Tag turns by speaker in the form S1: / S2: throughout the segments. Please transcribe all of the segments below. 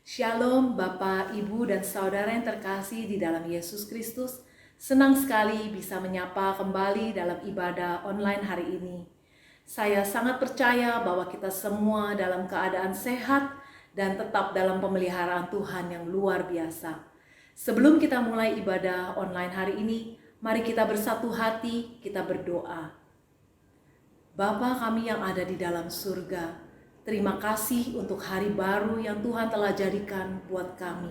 S1: Shalom Bapak, Ibu, dan Saudara yang terkasih di dalam Yesus Kristus. Senang sekali bisa menyapa kembali dalam ibadah online hari ini. Saya sangat percaya bahwa kita semua dalam keadaan sehat dan tetap dalam pemeliharaan Tuhan yang luar biasa. Sebelum kita mulai ibadah online hari ini, mari kita bersatu hati, kita berdoa. Bapa kami yang ada di dalam surga, terima kasih untuk hari baru yang Tuhan telah jadikan buat kami.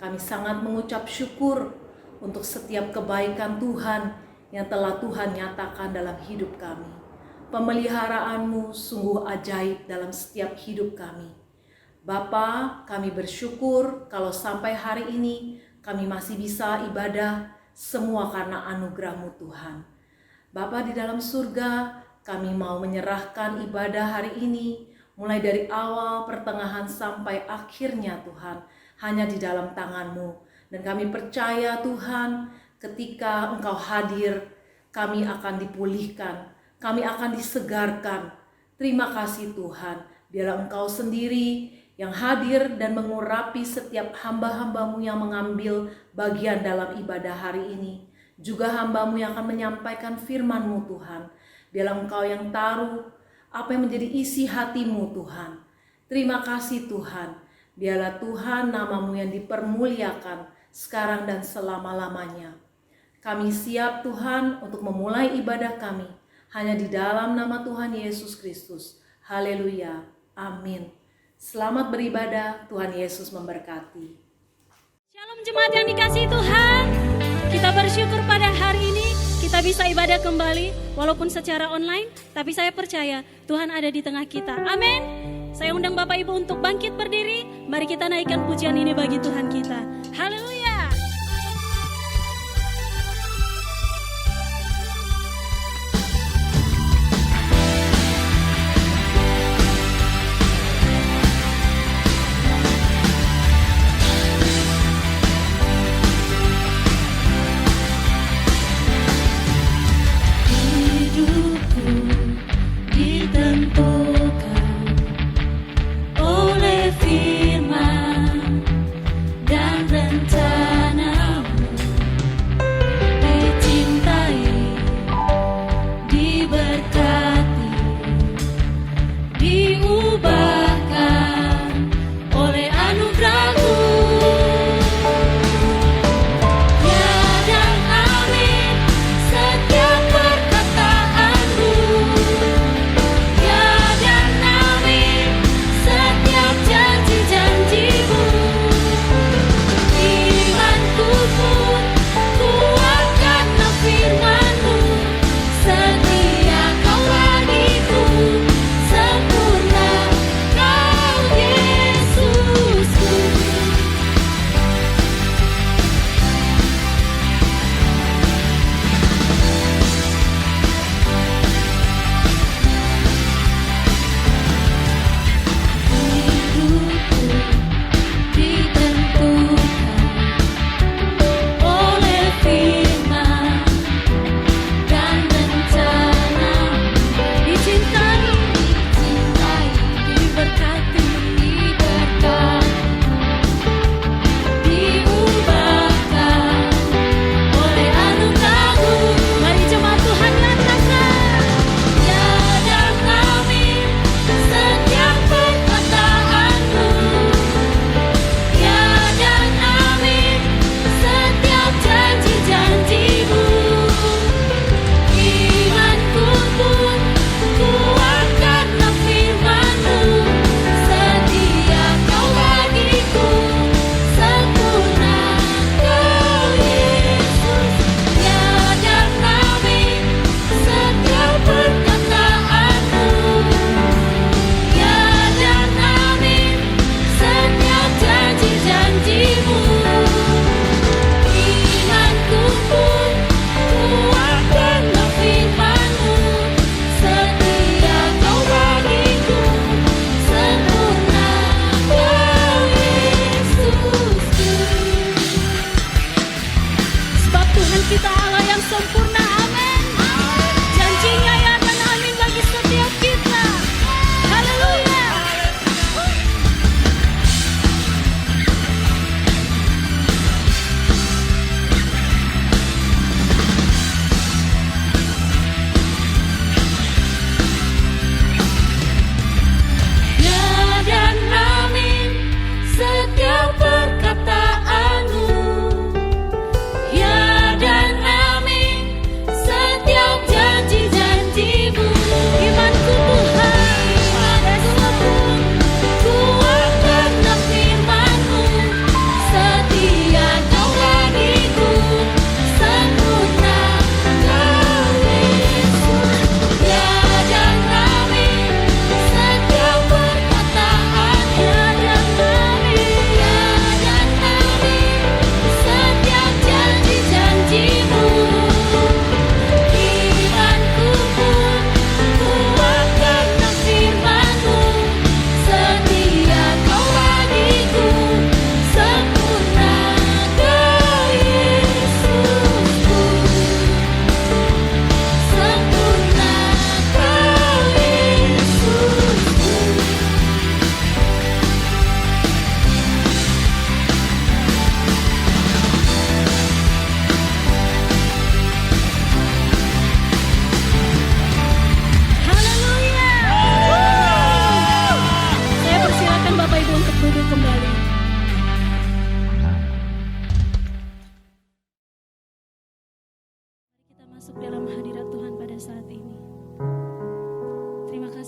S1: Kami sangat mengucap syukur untuk setiap kebaikan Tuhan yang telah Tuhan nyatakan dalam hidup kami. Pemeliharaan-Mu sungguh ajaib dalam setiap hidup kami. Bapa, kami bersyukur kalau sampai hari ini kami masih bisa ibadah, semua karena anugerah-Mu Tuhan. Bapa di dalam surga, kami mau menyerahkan ibadah hari ini, mulai dari awal, pertengahan, sampai akhirnya Tuhan, hanya di dalam tangan-Mu. Dan kami percaya Tuhan, ketika Engkau hadir, kami akan dipulihkan, kami akan disegarkan. Terima kasih Tuhan, biarlah Engkau sendiri yang hadir dan mengurapi setiap hamba-hamba-Mu yang mengambil bagian dalam ibadah hari ini. Juga hamba-Mu yang akan menyampaikan firman-Mu Tuhan. Biarlah Engkau yang taruh apa yang menjadi isi hati-Mu Tuhan. Terima kasih Tuhan. Biarlah Tuhan nama-Mu yang dipermuliakan sekarang dan selama-lamanya. Kami siap Tuhan untuk memulai ibadah kami hanya di dalam nama Tuhan Yesus Kristus. Haleluya. Amin. Selamat beribadah. Tuhan Yesus memberkati.
S2: Shalom jemaat yang dikasihi Tuhan. Kita bersyukur pada hari ini kita bisa ibadah kembali walaupun secara online, tapi saya percaya Tuhan ada di tengah kita. Amin. Saya undang Bapak Ibu untuk bangkit berdiri. Mari kita naikkan pujian ini bagi Tuhan kita. Haleluya.
S3: Oleh firman dan rencana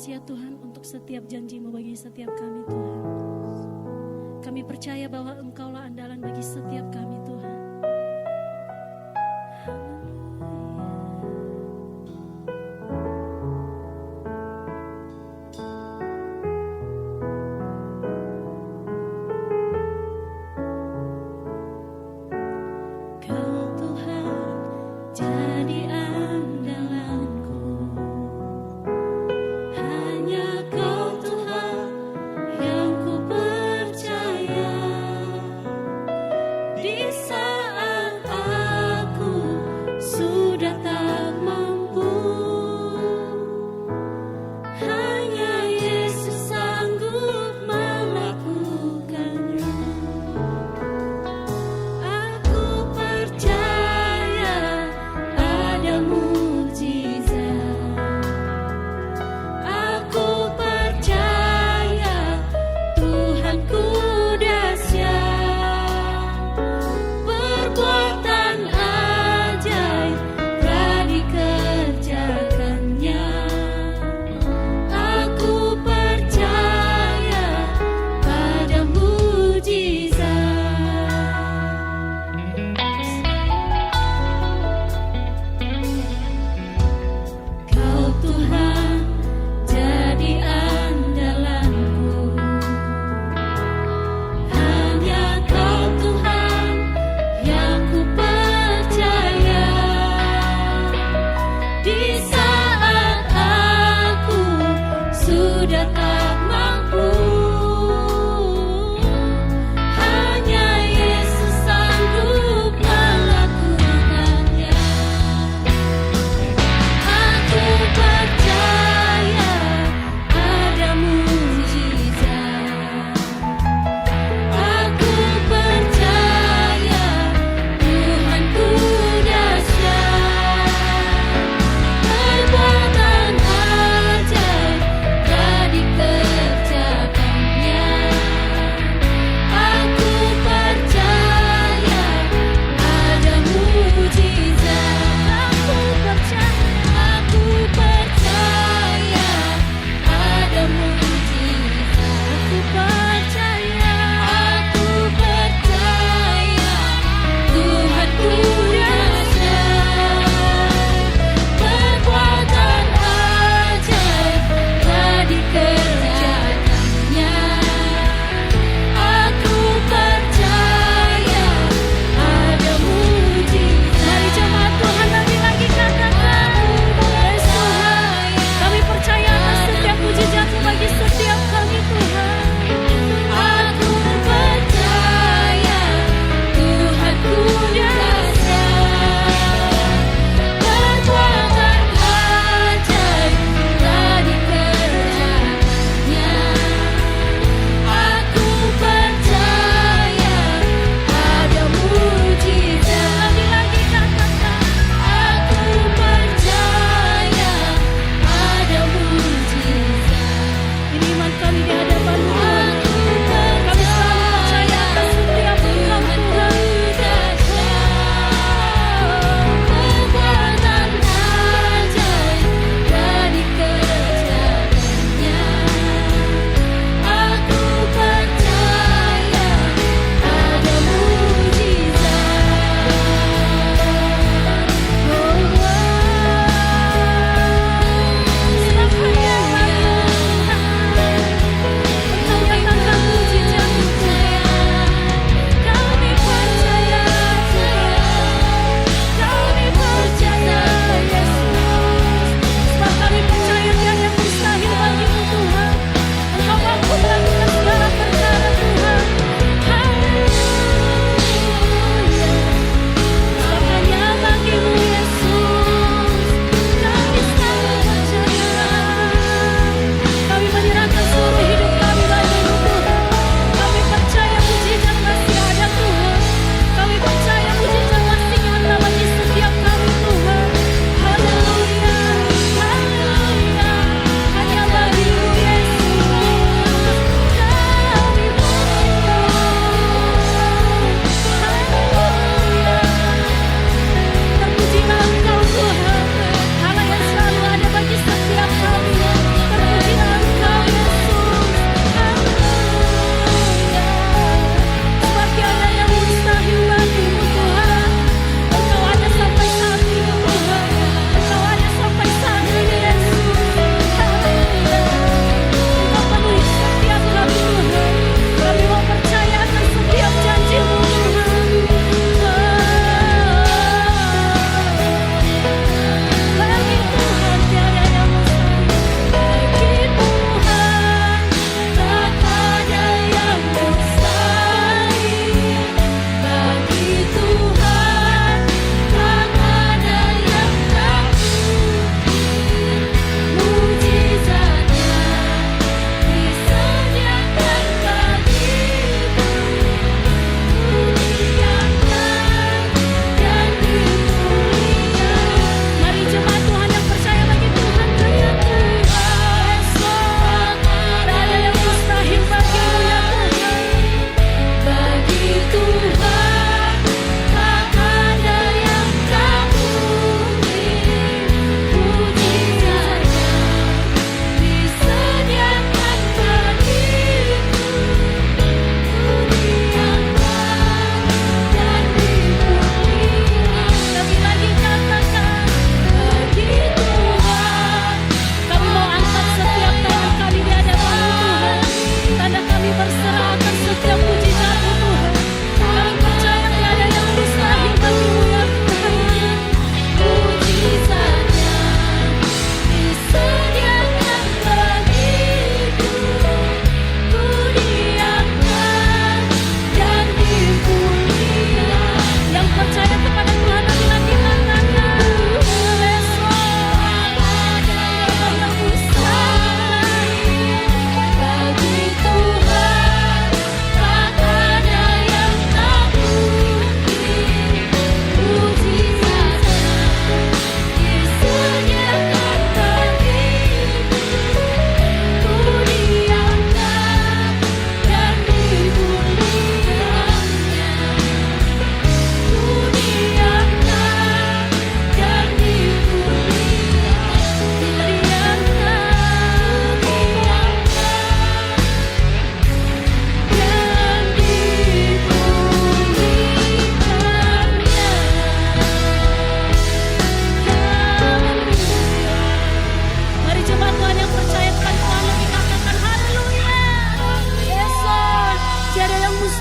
S2: kasih ya Tuhan untuk setiap janji-Mu bagi setiap kami Tuhan. Kami percaya bahwa Engkaulah andalan bagi setiap kami Tuhan. Kau Tuhan jadi andalanku, hanya Kau Tuhan yang ku percaya. Di sana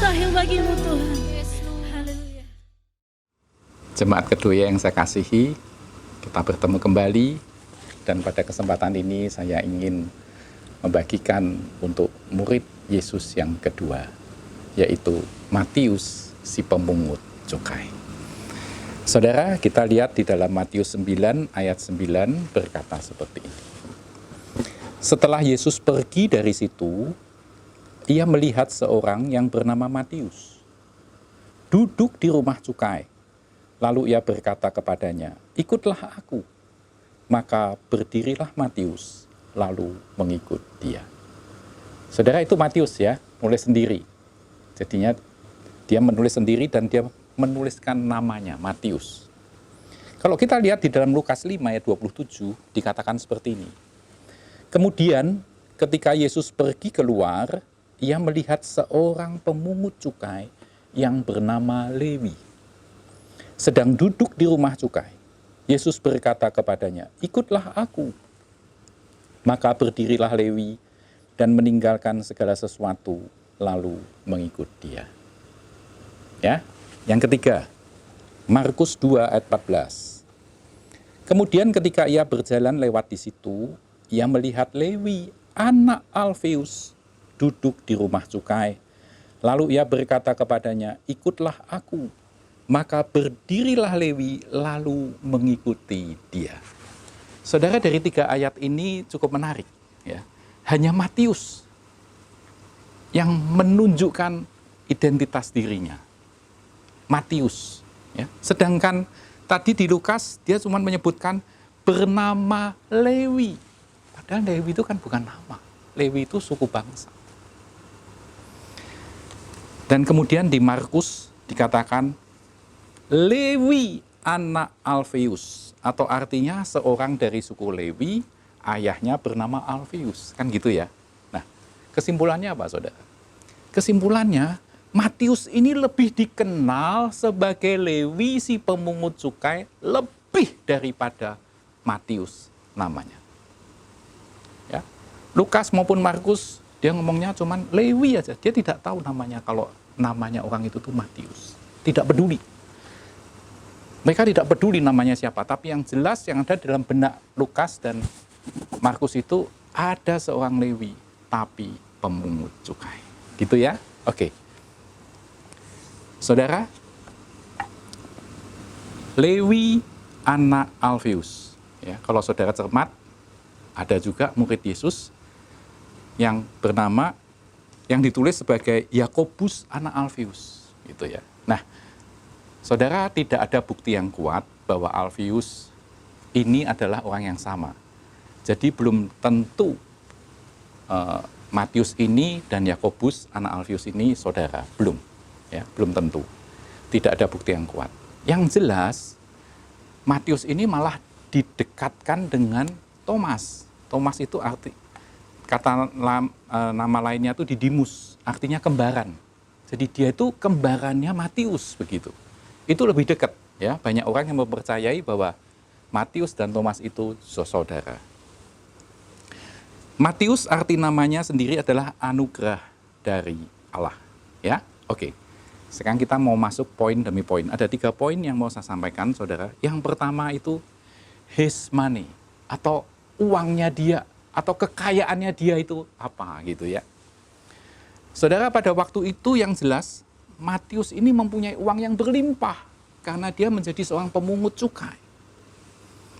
S2: mustahil bagimu Tuhan. Haleluya.
S3: Jemaat kedua yang saya kasihi, kita bertemu kembali dan pada kesempatan ini saya ingin membagikan untuk murid Yesus yang kedua, yaitu Matius si pemungut cukai. Saudara, kita lihat di dalam Matius 9 ayat 9 berkata seperti ini. Setelah Yesus pergi dari situ, ia melihat seorang yang bernama Matius duduk di rumah cukai. Lalu ia berkata kepadanya, "Ikutlah aku." Maka berdirilah Matius, lalu mengikut dia. Saudara, itu Matius ya, nulis sendiri. Jadinya dia menulis sendiri dan dia menuliskan namanya, Matius. Kalau kita lihat di dalam Lukas 5 ayat 27, dikatakan seperti ini. Kemudian ketika Yesus pergi keluar, ia melihat seorang pemungut cukai yang bernama Lewi sedang duduk di rumah cukai. Yesus berkata kepadanya, "Ikutlah aku." Maka berdirilah Lewi dan meninggalkan segala sesuatu, lalu mengikut dia. Ya, yang ketiga, Markus 2 ayat 14. Kemudian ketika ia berjalan lewat di situ, ia melihat Lewi, anak Alfeus, duduk di rumah cukai. Lalu ia berkata kepadanya, "Ikutlah aku." Maka berdirilah Lewi, lalu mengikuti dia. Saudara, dari 3 ayat ini cukup menarik. Ya. Hanya Matius yang menunjukkan identitas dirinya. Matius. Ya. Sedangkan tadi di Lukas, dia cuma menyebutkan bernama Lewi. Padahal Lewi itu kan bukan nama. Lewi itu suku bangsa. Dan kemudian di Markus dikatakan Lewi anak Alfeus, atau artinya seorang dari suku Lewi, ayahnya bernama Alfeus, kan gitu ya. Nah, kesimpulannya apa, saudara? Kesimpulannya, Matius ini lebih dikenal sebagai Lewi si pemungut cukai lebih daripada Matius namanya. Ya. Lukas maupun Markus, dia ngomongnya cuman Lewi aja. Dia tidak tahu namanya, kalau namanya orang itu tuh Matius. Tidak peduli. Mereka tidak peduli namanya siapa, tapi yang jelas yang ada dalam benak Lukas dan Markus itu ada seorang Lewi, tapi pemungut cukai. Gitu ya? Oke. Saudara, Lewi anak Alfeus. Ya, kalau saudara cermat, ada juga murid Yesus yang bernama, yang ditulis sebagai Yakobus anak Alfeus. Gitu ya. Nah, saudara, tidak ada bukti yang kuat bahwa Alfeus ini adalah orang yang sama. Jadi belum tentu Matius ini dan Yakobus anak Alfeus ini saudara. Belum. Ya, belum tentu. Tidak ada bukti yang kuat. Yang jelas, Matius ini malah didekatkan dengan Thomas. Thomas itu nama lainnya itu Didimus, artinya kembaran. Jadi dia itu kembarannya Matius begitu. Itu lebih dekat, ya. Banyak orang yang mempercayai bahwa Matius dan Thomas itu saudara. Matius arti namanya sendiri adalah anugerah dari Allah, ya. Oke. Sekarang kita mau masuk poin demi poin. Ada 3 poin yang mau saya sampaikan, saudara. Yang pertama itu his money, atau uangnya dia, atau kekayaannya dia itu apa gitu ya. Saudara, pada waktu itu yang jelas Matius ini mempunyai uang yang berlimpah karena dia menjadi seorang pemungut cukai.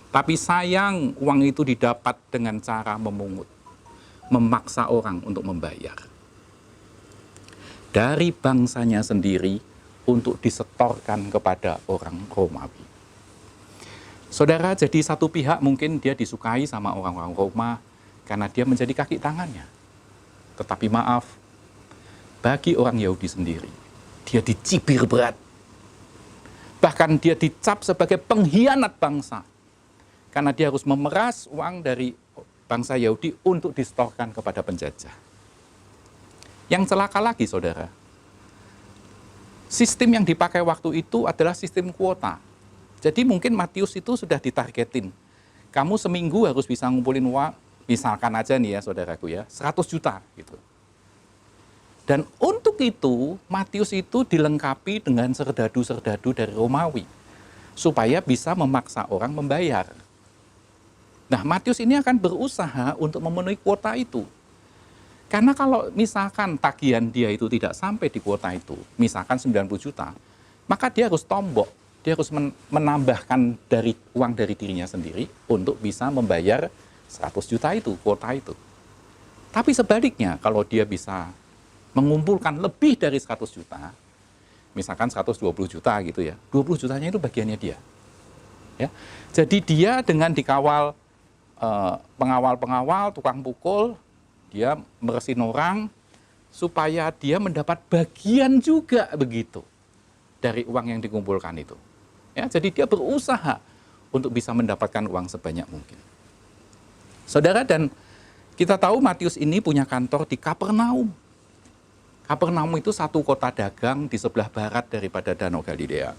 S3: Tapi sayang, uang itu didapat dengan cara memungut, memaksa orang untuk membayar dari bangsanya sendiri untuk disetorkan kepada orang Romawi. Saudara, jadi satu pihak mungkin dia disukai sama orang-orang Roma karena dia menjadi kaki tangannya. Tetapi maaf, bagi orang Yahudi sendiri, dia dicibir berat. Bahkan dia dicap sebagai pengkhianat bangsa. Karena dia harus memeras uang dari bangsa Yahudi untuk disetorkan kepada penjajah. Yang celaka lagi, saudara, sistem yang dipakai waktu itu adalah sistem kuota. Jadi mungkin Matius itu sudah ditargetin. Kamu seminggu harus bisa ngumpulin uang, misalkan aja nih ya saudaraku ya, 100 juta gitu. Dan untuk itu, Matius itu dilengkapi dengan serdadu-serdadu dari Romawi, supaya bisa memaksa orang membayar. Nah, Matius ini akan berusaha untuk memenuhi kuota itu. Karena kalau misalkan tagihan dia itu tidak sampai di kuota itu, misalkan 90 juta, maka dia harus tombok, dia harus menambahkan dari uang dari dirinya sendiri untuk bisa membayar 100 juta itu, kuota itu. Tapi sebaliknya, kalau dia bisa mengumpulkan lebih dari 100 juta, misalkan 120 juta gitu ya, 20 jutanya itu bagiannya dia. Ya. Jadi dia dengan dikawal pengawal-pengawal, tukang pukul, dia meresin orang supaya dia mendapat bagian juga begitu dari uang yang dikumpulkan itu. Ya, jadi dia berusaha untuk bisa mendapatkan uang sebanyak mungkin. Saudara, dan kita tahu Matius ini punya kantor di Kapernaum. Kapernaum itu satu kota dagang di sebelah barat daripada Danau Galilea.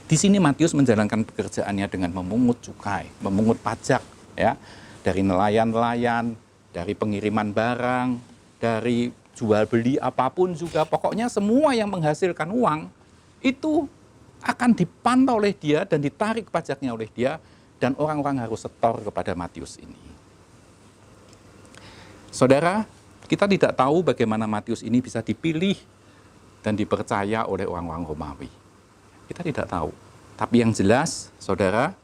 S3: Di sini Matius menjalankan pekerjaannya dengan memungut cukai, memungut pajak, ya, dari nelayan-nelayan, dari pengiriman barang, dari jual beli apapun juga, pokoknya semua yang menghasilkan uang itu akan dipantau oleh dia dan ditarik pajaknya oleh dia, dan orang-orang harus setor kepada Matius ini. Saudara, kita tidak tahu bagaimana Matius ini bisa dipilih dan dipercaya oleh orang-orang Romawi. Kita tidak tahu. Tapi yang jelas, saudara,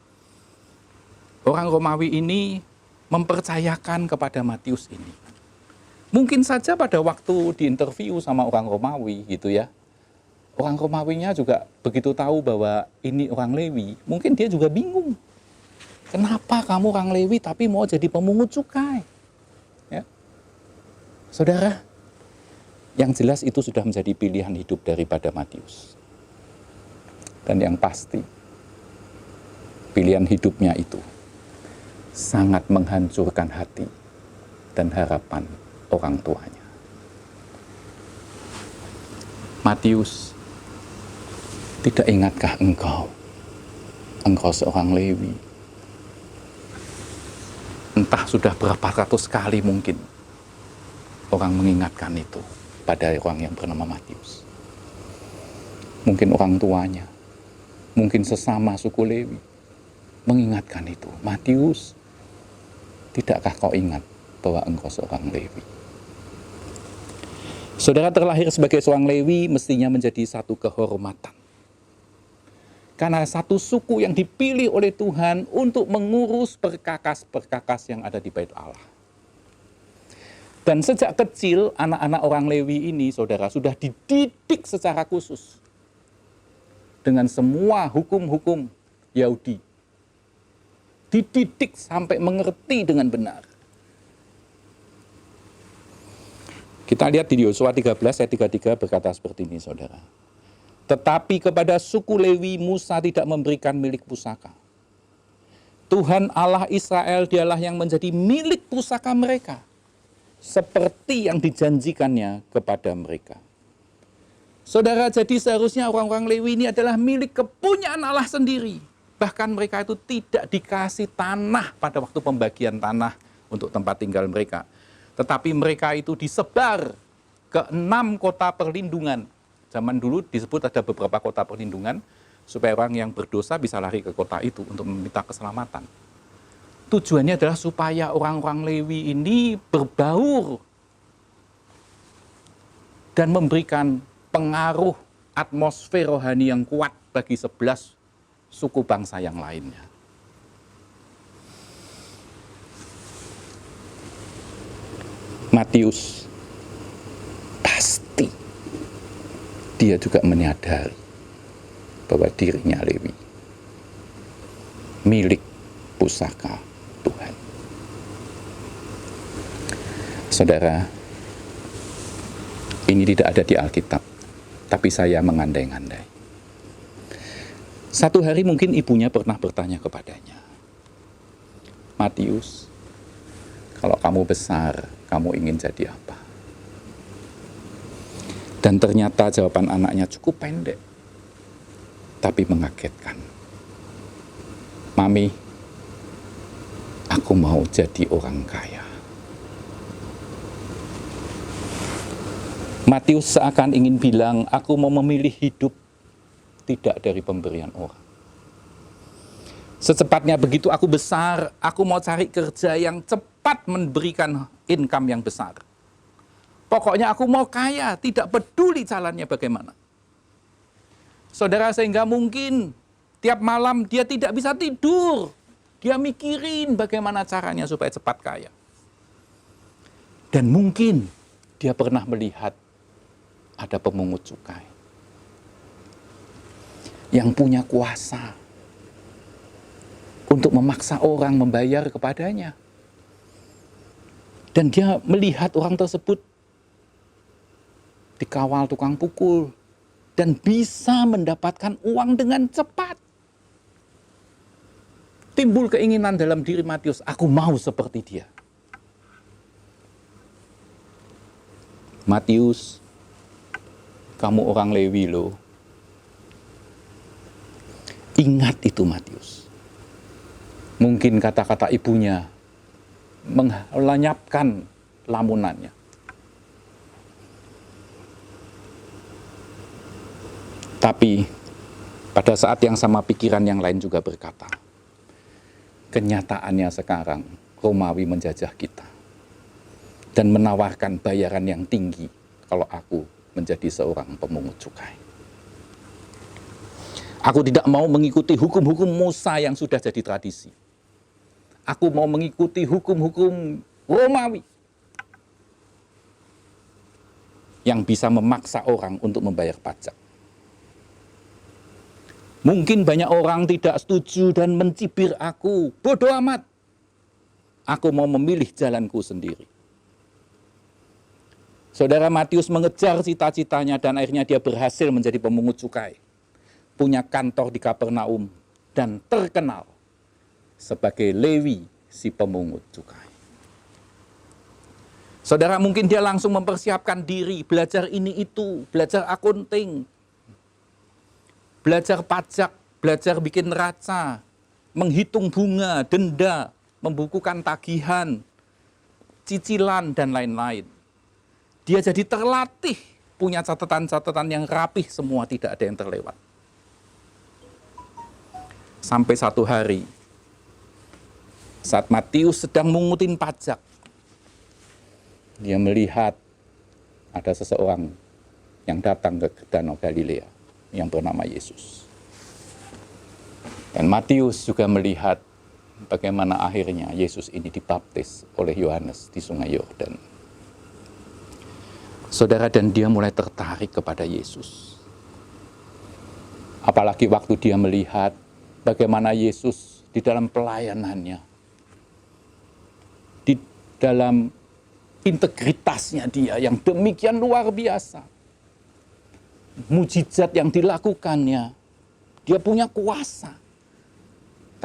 S3: orang Romawi ini mempercayakan kepada Matius ini. Mungkin saja pada waktu diinterview sama orang Romawi gitu ya, orang Romawinya juga begitu tahu bahwa ini orang Lewi, mungkin dia juga bingung. Kenapa kamu orang Lewi tapi mau jadi pemungut cukai? Ya. Saudara, yang jelas itu sudah menjadi pilihan hidup daripada Matius. Dan yang pasti, pilihan hidupnya itu sangat menghancurkan hati dan harapan orang tuanya. Matius, tidak ingatkah engkau seorang Lewi? Entah sudah berapa ratus kali mungkin orang mengingatkan itu pada orang yang bernama Matius. Mungkin orang tuanya, mungkin sesama suku Lewi mengingatkan itu. Matius, tidakkah kau ingat bahwa engkau seorang Lewi? Saudara, terlahir sebagai seorang Lewi mestinya menjadi satu kehormatan. Karena satu suku yang dipilih oleh Tuhan untuk mengurus perkakas-perkakas yang ada di Bait Allah. Dan sejak kecil, anak-anak orang Lewi ini, saudara, sudah dididik secara khusus dengan semua hukum-hukum Yahudi. Dididik sampai mengerti dengan benar. Kita lihat di Yosua 13 ayat 33 berkata seperti ini, saudara. Tetapi kepada suku Lewi Musa tidak memberikan milik pusaka. Tuhan Allah Israel dialah yang menjadi milik pusaka mereka, seperti yang dijanjikannya kepada mereka. Saudara, jadi seharusnya orang-orang Lewi ini adalah milik kepunyaan Allah sendiri. Bahkan mereka itu tidak dikasih tanah pada waktu pembagian tanah untuk tempat tinggal mereka. Tetapi mereka itu disebar ke 6 kota perlindungan. Zaman dulu disebut ada beberapa kota perlindungan, supaya orang yang berdosa bisa lari ke kota itu untuk meminta keselamatan. Tujuannya adalah supaya orang-orang Lewi ini berbaur dan memberikan pengaruh atmosfer rohani yang kuat bagi 11 suku bangsa yang lainnya. Matius pasti dia juga menyadari bahwa dirinya Lewi, milik pusaka Tuhan. Saudara, ini tidak ada di Alkitab, tapi saya mengandai-andai. Satu hari mungkin ibunya pernah bertanya kepadanya, Matius, kalau kamu besar, kamu ingin jadi apa? Dan ternyata jawaban anaknya cukup pendek, tapi mengagetkan. Mami, aku mau jadi orang kaya. Matius seakan ingin bilang, aku mau memilih hidup tidak dari pemberian orang. Secepatnya begitu aku besar, aku mau cari kerja yang cepat memberikan income yang besar. Pokoknya aku mau kaya, tidak peduli jalannya bagaimana. Saudara, sehingga mungkin tiap malam dia tidak bisa tidur. Dia mikirin bagaimana caranya supaya cepat kaya. Dan mungkin dia pernah melihat ada pemungut cukai yang punya kuasa untuk memaksa orang membayar kepadanya. Dan dia melihat orang tersebut dikawal tukang pukul dan bisa mendapatkan uang dengan cepat. Timbul keinginan dalam diri Matius, aku mau seperti dia. Matius, kamu orang Lewi loh. Ingat itu Matius. Mungkin kata-kata ibunya melenyapkan lamunannya. Tapi pada saat yang sama pikiran yang lain juga berkata, kenyataannya sekarang Romawi menjajah kita dan menawarkan bayaran yang tinggi kalau aku menjadi seorang pemungut cukai. Aku tidak mau mengikuti hukum-hukum Musa yang sudah jadi tradisi. Aku mau mengikuti hukum-hukum Romawi yang bisa memaksa orang untuk membayar pajak. Mungkin banyak orang tidak setuju dan mencibir aku. Bodoh amat. Aku mau memilih jalanku sendiri. Saudara, Matius mengejar cita-citanya dan akhirnya dia berhasil menjadi pemungut cukai. Punya kantor di Kapernaum dan terkenal sebagai Lewi si pemungut cukai. Saudara, mungkin dia langsung mempersiapkan diri, belajar ini itu, belajar akunting, belajar pajak, belajar bikin neraca, menghitung bunga, denda, membukukan tagihan, cicilan, dan lain-lain. Dia jadi terlatih, punya catatan-catatan yang rapih semua, tidak ada yang terlewat. Sampai satu hari, saat Matius sedang mengutin pajak, dia melihat ada seseorang yang datang ke Danau Galilea yang bernama Yesus. Dan Matius juga melihat bagaimana akhirnya Yesus ini dibaptis oleh Yohanes di Sungai Yordan. Saudara, dan dia mulai tertarik kepada Yesus. Apalagi waktu dia melihat bagaimana Yesus di dalam pelayanannya, di dalam integritasnya dia yang demikian luar biasa. Mujizat yang dilakukannya, dia punya kuasa.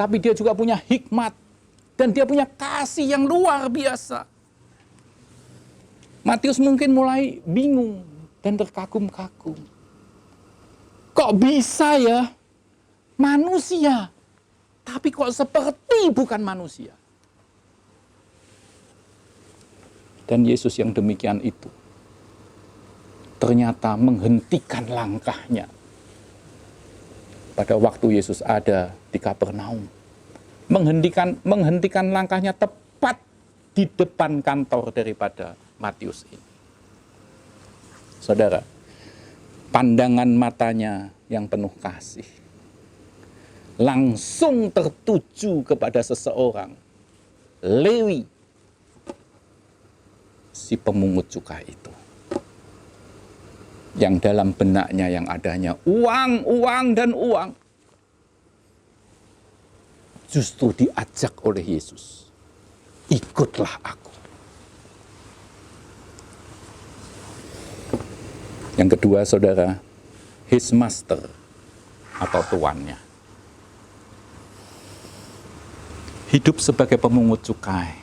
S3: Tapi dia juga punya hikmat dan dia punya kasih yang luar biasa. Matius mungkin mulai bingung dan terkagum-kagum. Kok bisa ya manusia, tapi kok seperti bukan manusia. Dan Yesus yang demikian itu ternyata menghentikan langkahnya pada waktu Yesus ada di Kapernaum. Menghentikan langkahnya tepat di depan kantor daripada Matius ini. Saudara, pandangan matanya yang penuh kasih langsung tertuju kepada seseorang, Lewi, si pemungut cukai itu. Yang dalam benaknya yang adanya uang, uang, dan uang. Justru diajak oleh Yesus, ikutlah aku. Yang kedua, saudara, his master atau tuannya. Hidup sebagai pemungut cukai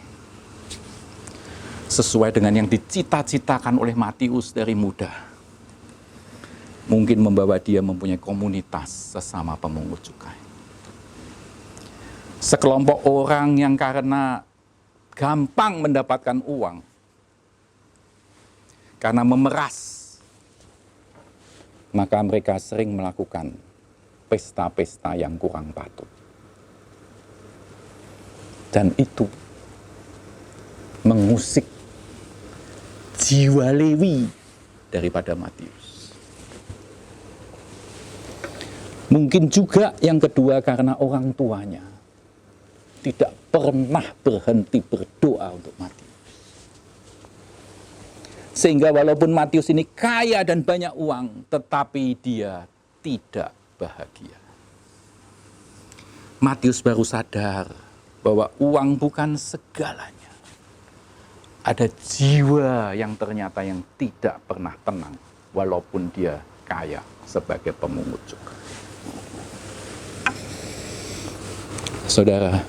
S3: sesuai dengan yang dicita-citakan oleh Matius dari muda. Mungkin membawa dia mempunyai komunitas sesama pemungut cukai. Sekelompok orang yang karena gampang mendapatkan uang, karena memeras maka mereka sering melakukan pesta-pesta yang kurang patut. Dan itu mengusik jiwa Lewi daripada Matius. Mungkin juga yang kedua karena orang tuanya tidak pernah berhenti berdoa untuk Matius. Sehingga walaupun Matius ini kaya dan banyak uang, tetapi dia tidak bahagia. Matius baru sadar bahwa uang bukan segalanya. Ada jiwa yang ternyata yang tidak pernah tenang, walaupun dia kaya sebagai pemungut cukai. Saudara,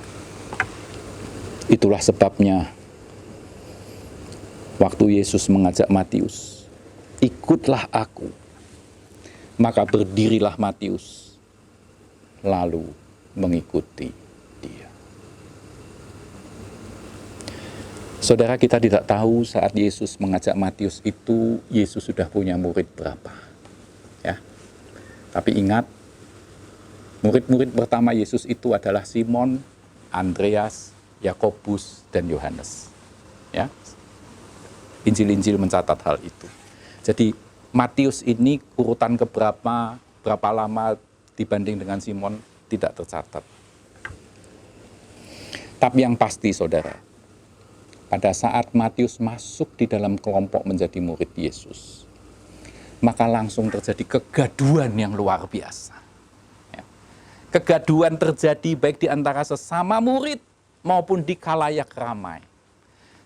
S3: itulah sebabnya waktu Yesus mengajak Matius, ikutlah aku. Maka berdirilah Matius, lalu mengikuti dia. Saudara, kita tidak tahu saat Yesus mengajak Matius itu, Yesus sudah punya murid berapa. Ya. Tapi ingat, murid-murid pertama Yesus itu adalah Simon, Andreas, Yakobus, dan Yohanes. Ya. Injil-Injil mencatat hal itu. Jadi Matius ini urutan keberapa, berapa lama dibanding dengan Simon tidak tercatat. Tapi yang pasti saudara, pada saat Matius masuk di dalam kelompok menjadi murid Yesus, maka langsung terjadi kegaduhan yang luar biasa. Ya. Kegaduhan terjadi baik di antara sesama murid maupun di khalayak ramai.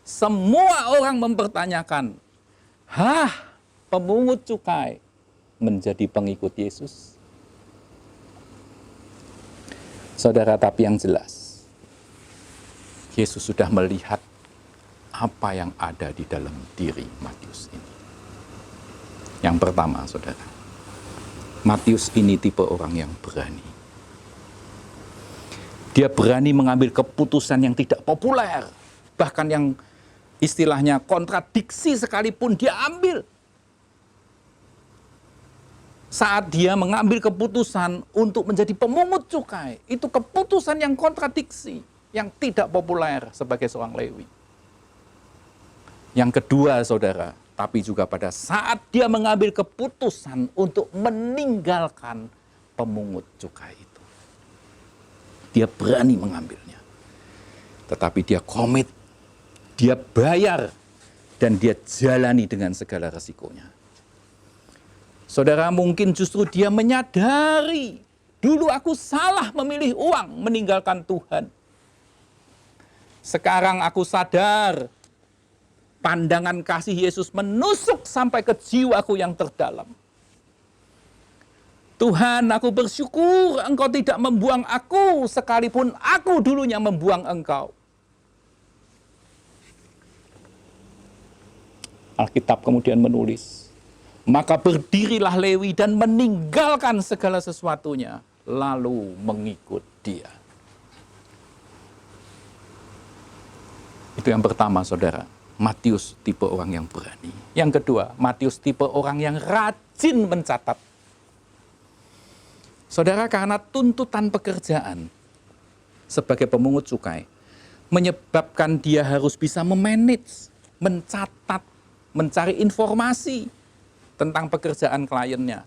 S3: Semua orang mempertanyakan, pemungut cukai menjadi pengikut Yesus? Saudara, tapi yang jelas, Yesus sudah melihat apa yang ada di dalam diri Matius ini. Yang pertama, saudara, Matius ini tipe orang yang berani. Dia berani mengambil keputusan yang tidak populer, bahkan yang istilahnya kontradiksi sekalipun dia ambil. Saat dia mengambil keputusan untuk menjadi pemungut cukai, itu keputusan yang kontradiksi, yang tidak populer sebagai seorang Lewi. Yang kedua, saudara, tapi juga pada saat dia mengambil keputusan untuk meninggalkan pemungut cukai itu. Dia berani mengambilnya. Tetapi dia komit, dia bayar, dan dia jalani dengan segala resikonya. Saudara, mungkin justru dia menyadari, dulu aku salah memilih uang meninggalkan Tuhan. Sekarang aku sadar, pandangan kasih Yesus menusuk sampai ke jiwaku yang terdalam. Tuhan, aku bersyukur Engkau tidak membuang aku, sekalipun aku dulunya membuang Engkau. Alkitab kemudian menulis, maka berdirilah Lewi dan meninggalkan segala sesuatunya, lalu mengikut dia. Itu yang pertama, saudara. Matius tipe orang yang berani. Yang kedua, Matius tipe orang yang rajin mencatat. Saudara, karena tuntutan pekerjaan sebagai pemungut cukai menyebabkan dia harus bisa memanage, mencatat, mencari informasi tentang pekerjaan kliennya,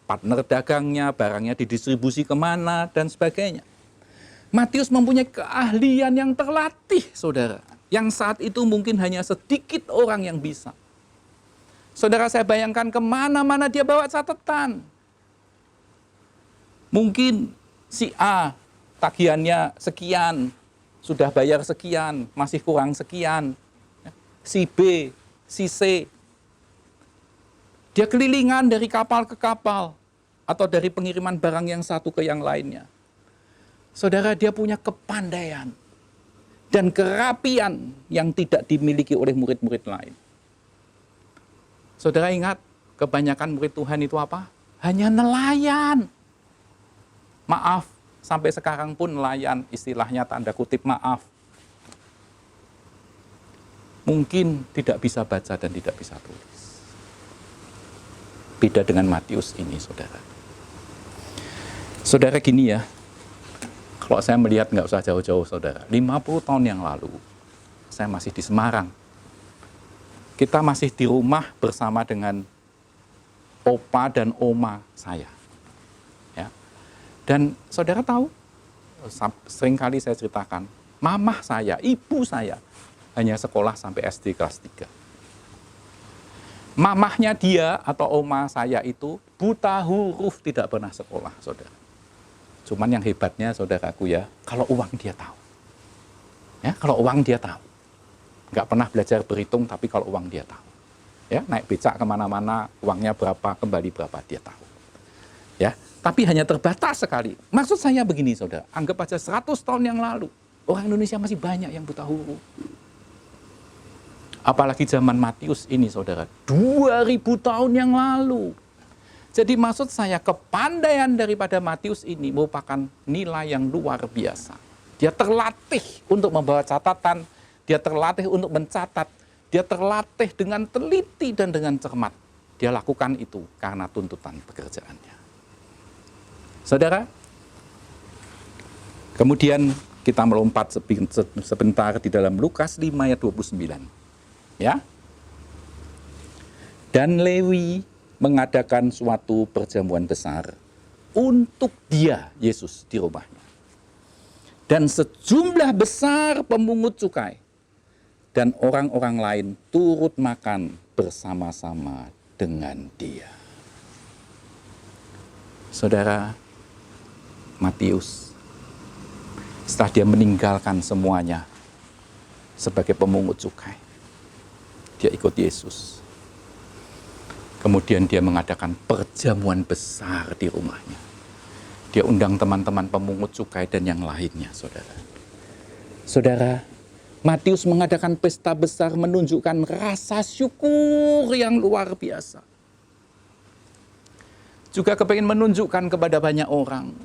S3: partner dagangnya, barangnya didistribusi kemana, dan sebagainya. Matius mempunyai keahlian yang terlatih, saudara, yang saat itu mungkin hanya sedikit orang yang bisa. Saudara, saya bayangkan kemana-mana dia bawa catatan. Mungkin si A, tagihannya sekian, sudah bayar sekian, masih kurang sekian. Si B, si C, dia kelilingan dari kapal ke kapal, atau dari pengiriman barang yang satu ke yang lainnya. Saudara, dia punya kepandaian dan kerapian yang tidak dimiliki oleh murid-murid lain. Saudara ingat, kebanyakan murid Tuhan itu apa? Hanya nelayan. Maaf, sampai sekarang pun nelayan, istilahnya tanda kutip maaf. Mungkin tidak bisa baca dan tidak bisa tulis. Beda dengan Matius ini, saudara. Saudara, gini ya, kalau saya melihat nggak usah jauh-jauh, saudara. 50 tahun yang lalu, saya masih di Semarang. Kita masih di rumah bersama dengan opa dan oma saya. Ya. Dan saudara tahu, seringkali saya ceritakan, mamah saya, ibu saya, hanya sekolah sampai SD kelas 3. Mamahnya dia atau oma saya itu buta huruf, tidak pernah sekolah, saudara. Cuman yang hebatnya, saudaraku ya, kalau uang dia tahu. Ya, kalau uang dia tahu. Nggak pernah belajar berhitung, tapi kalau uang dia tahu. Ya, naik becak kemana-mana, uangnya berapa, kembali berapa, dia tahu. Ya, tapi hanya terbatas sekali. Maksud saya begini, saudara, anggap aja 100 tahun yang lalu, orang Indonesia masih banyak yang buta huruf. Apalagi zaman Matius ini, saudara, 2000 tahun yang lalu. Jadi maksud saya, kepandaian daripada Matius ini merupakan nilai yang luar biasa. Dia terlatih untuk membawa catatan, dia terlatih untuk mencatat, dia terlatih dengan teliti dan dengan cermat. Dia lakukan itu karena tuntutan pekerjaannya. Saudara, kemudian kita melompat sebentar di dalam Lukas 5 ayat 29. Ya. Dan Lewi mengadakan suatu perjamuan besar untuk dia, Yesus, di rumahnya. Dan sejumlah besar pemungut cukai dan orang-orang lain turut makan bersama-sama dengan dia. Saudara, Matius, setelah dia meninggalkan semuanya sebagai pemungut cukai, dia ikut Yesus. Kemudian dia mengadakan perjamuan besar di rumahnya. Dia undang teman-teman pemungut cukai dan yang lainnya, saudara. Saudara, Matius mengadakan pesta besar menunjukkan rasa syukur yang luar biasa. Juga kepingin menunjukkan kepada banyak orang,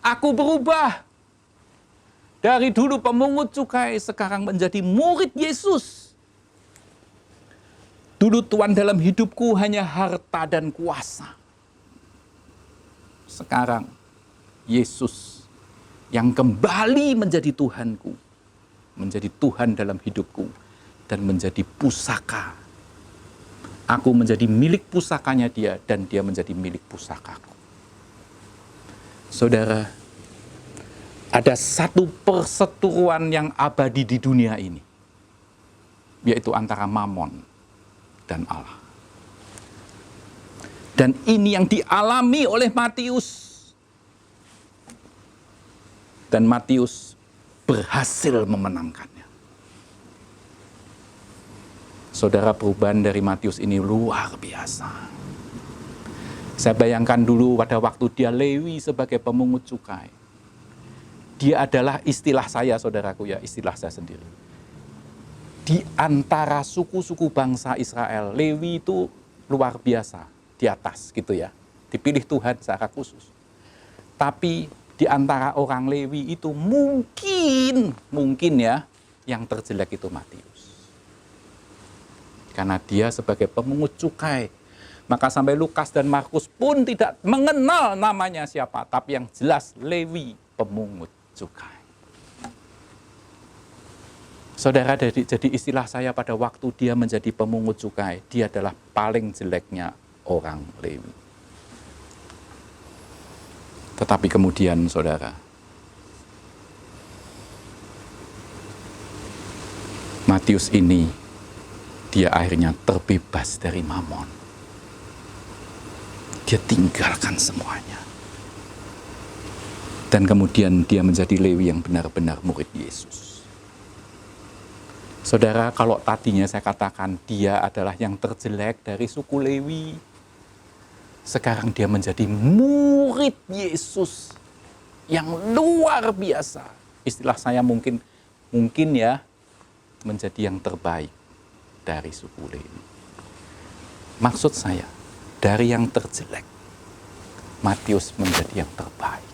S3: aku berubah. Dari dulu pemungut cukai, sekarang menjadi murid Yesus. Dulu Tuhan dalam hidupku hanya harta dan kuasa. Sekarang Yesus yang kembali menjadi Tuhanku, menjadi Tuhan dalam hidupku, dan menjadi pusaka. Aku menjadi milik pusakanya dia, dan dia menjadi milik pusakaku. Saudara, ada satu perseteruan yang abadi di dunia ini, yaitu antara Mamon dan Allah. Dan ini yang dialami oleh Matius. Dan Matius berhasil memenangkannya. Saudara, perubahan dari Matius ini luar biasa. Saya bayangkan dulu pada waktu dia Lewi sebagai pemungut cukai. Dia adalah istilah saya, saudaraku ya, istilah saya sendiri. Di antara suku-suku bangsa Israel, Lewi itu luar biasa. Di atas gitu ya, dipilih Tuhan secara khusus. Tapi di antara orang Lewi itu mungkin ya, yang terjelek itu Matius. Karena dia sebagai pemungut cukai, maka sampai Lukas dan Markus pun tidak mengenal namanya siapa, tapi yang jelas Lewi, pemungut cukai. Saudara, jadi istilah saya pada waktu dia menjadi pemungut cukai, dia adalah paling jeleknya orang Lewi. Tetapi kemudian, saudara, Matius ini, dia akhirnya terbebas dari Mamon. Dia tinggalkan semuanya. Dan kemudian dia menjadi Lewi yang benar-benar murid Yesus. Saudara, kalau tadinya saya katakan dia adalah yang terjelek dari suku Lewi, sekarang dia menjadi murid Yesus yang luar biasa. Istilah saya mungkin ya, menjadi yang terbaik dari suku Lewi. Maksud saya, dari yang terjelek, Matius menjadi yang terbaik.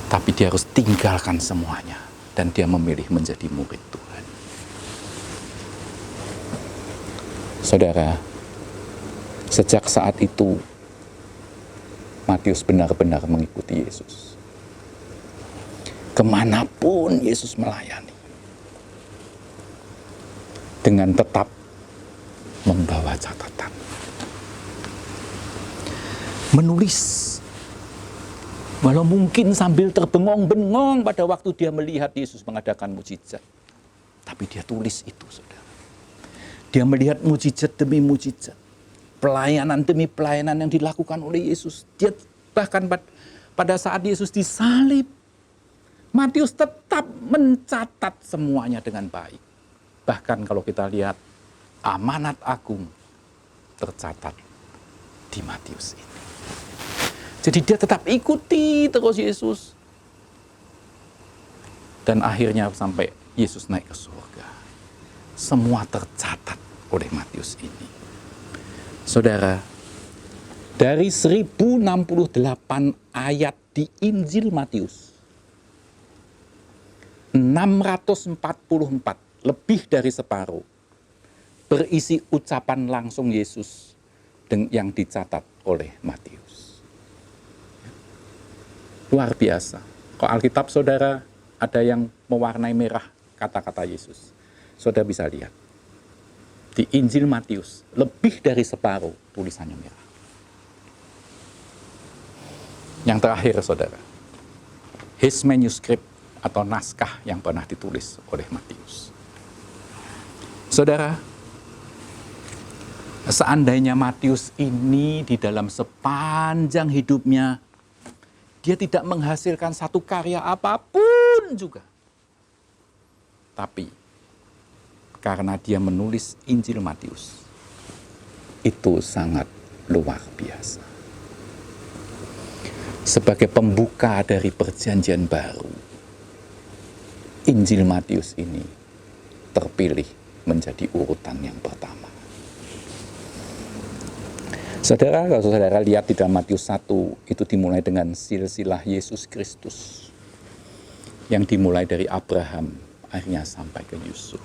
S3: Tapi dia harus tinggalkan semuanya, dan dia memilih menjadi murid Tuhan. Saudara, Sejak saat itu, Matius benar-benar mengikuti Yesus. Kemanapun Yesus melayani, dengan tetap membawa catatan. Menulis, walau mungkin sambil terbengong-bengong pada waktu dia melihat Yesus mengadakan mukjizat. Tapi dia tulis itu, saudara. Dia melihat mukjizat demi mukjizat. Pelayanan demi pelayanan yang dilakukan oleh Yesus. Dia bahkan pada saat Yesus disalib, Matius tetap mencatat semuanya dengan baik. Bahkan kalau kita lihat amanat agung tercatat di Matius ini. Jadi dia tetap ikuti terus Yesus. Dan akhirnya sampai Yesus naik ke surga. Semua tercatat oleh Matius ini. Saudara, dari 1068 ayat di Injil Matius, 644, lebih dari separuh, berisi ucapan langsung Yesus yang dicatat oleh Matius. Luar biasa. Kalau Alkitab saudara ada yang mewarnai merah kata-kata Yesus, saudara bisa lihat. Di Injil Matius, lebih dari separuh tulisannya merah. Yang terakhir, saudara, his manuscript atau naskah yang pernah ditulis oleh Matius. Saudara, seandainya Matius ini di dalam sepanjang hidupnya, dia tidak menghasilkan satu karya apapun juga. Tapi, karena dia menulis Injil Matius, itu sangat luar biasa. Sebagai pembuka dari perjanjian baru, Injil Matius ini terpilih menjadi urutan yang pertama. Saudara, kalau saudara lihat di dalam Matius 1, itu dimulai dengan silsilah Yesus Kristus. Yang dimulai dari Abraham, akhirnya sampai ke Yusuf.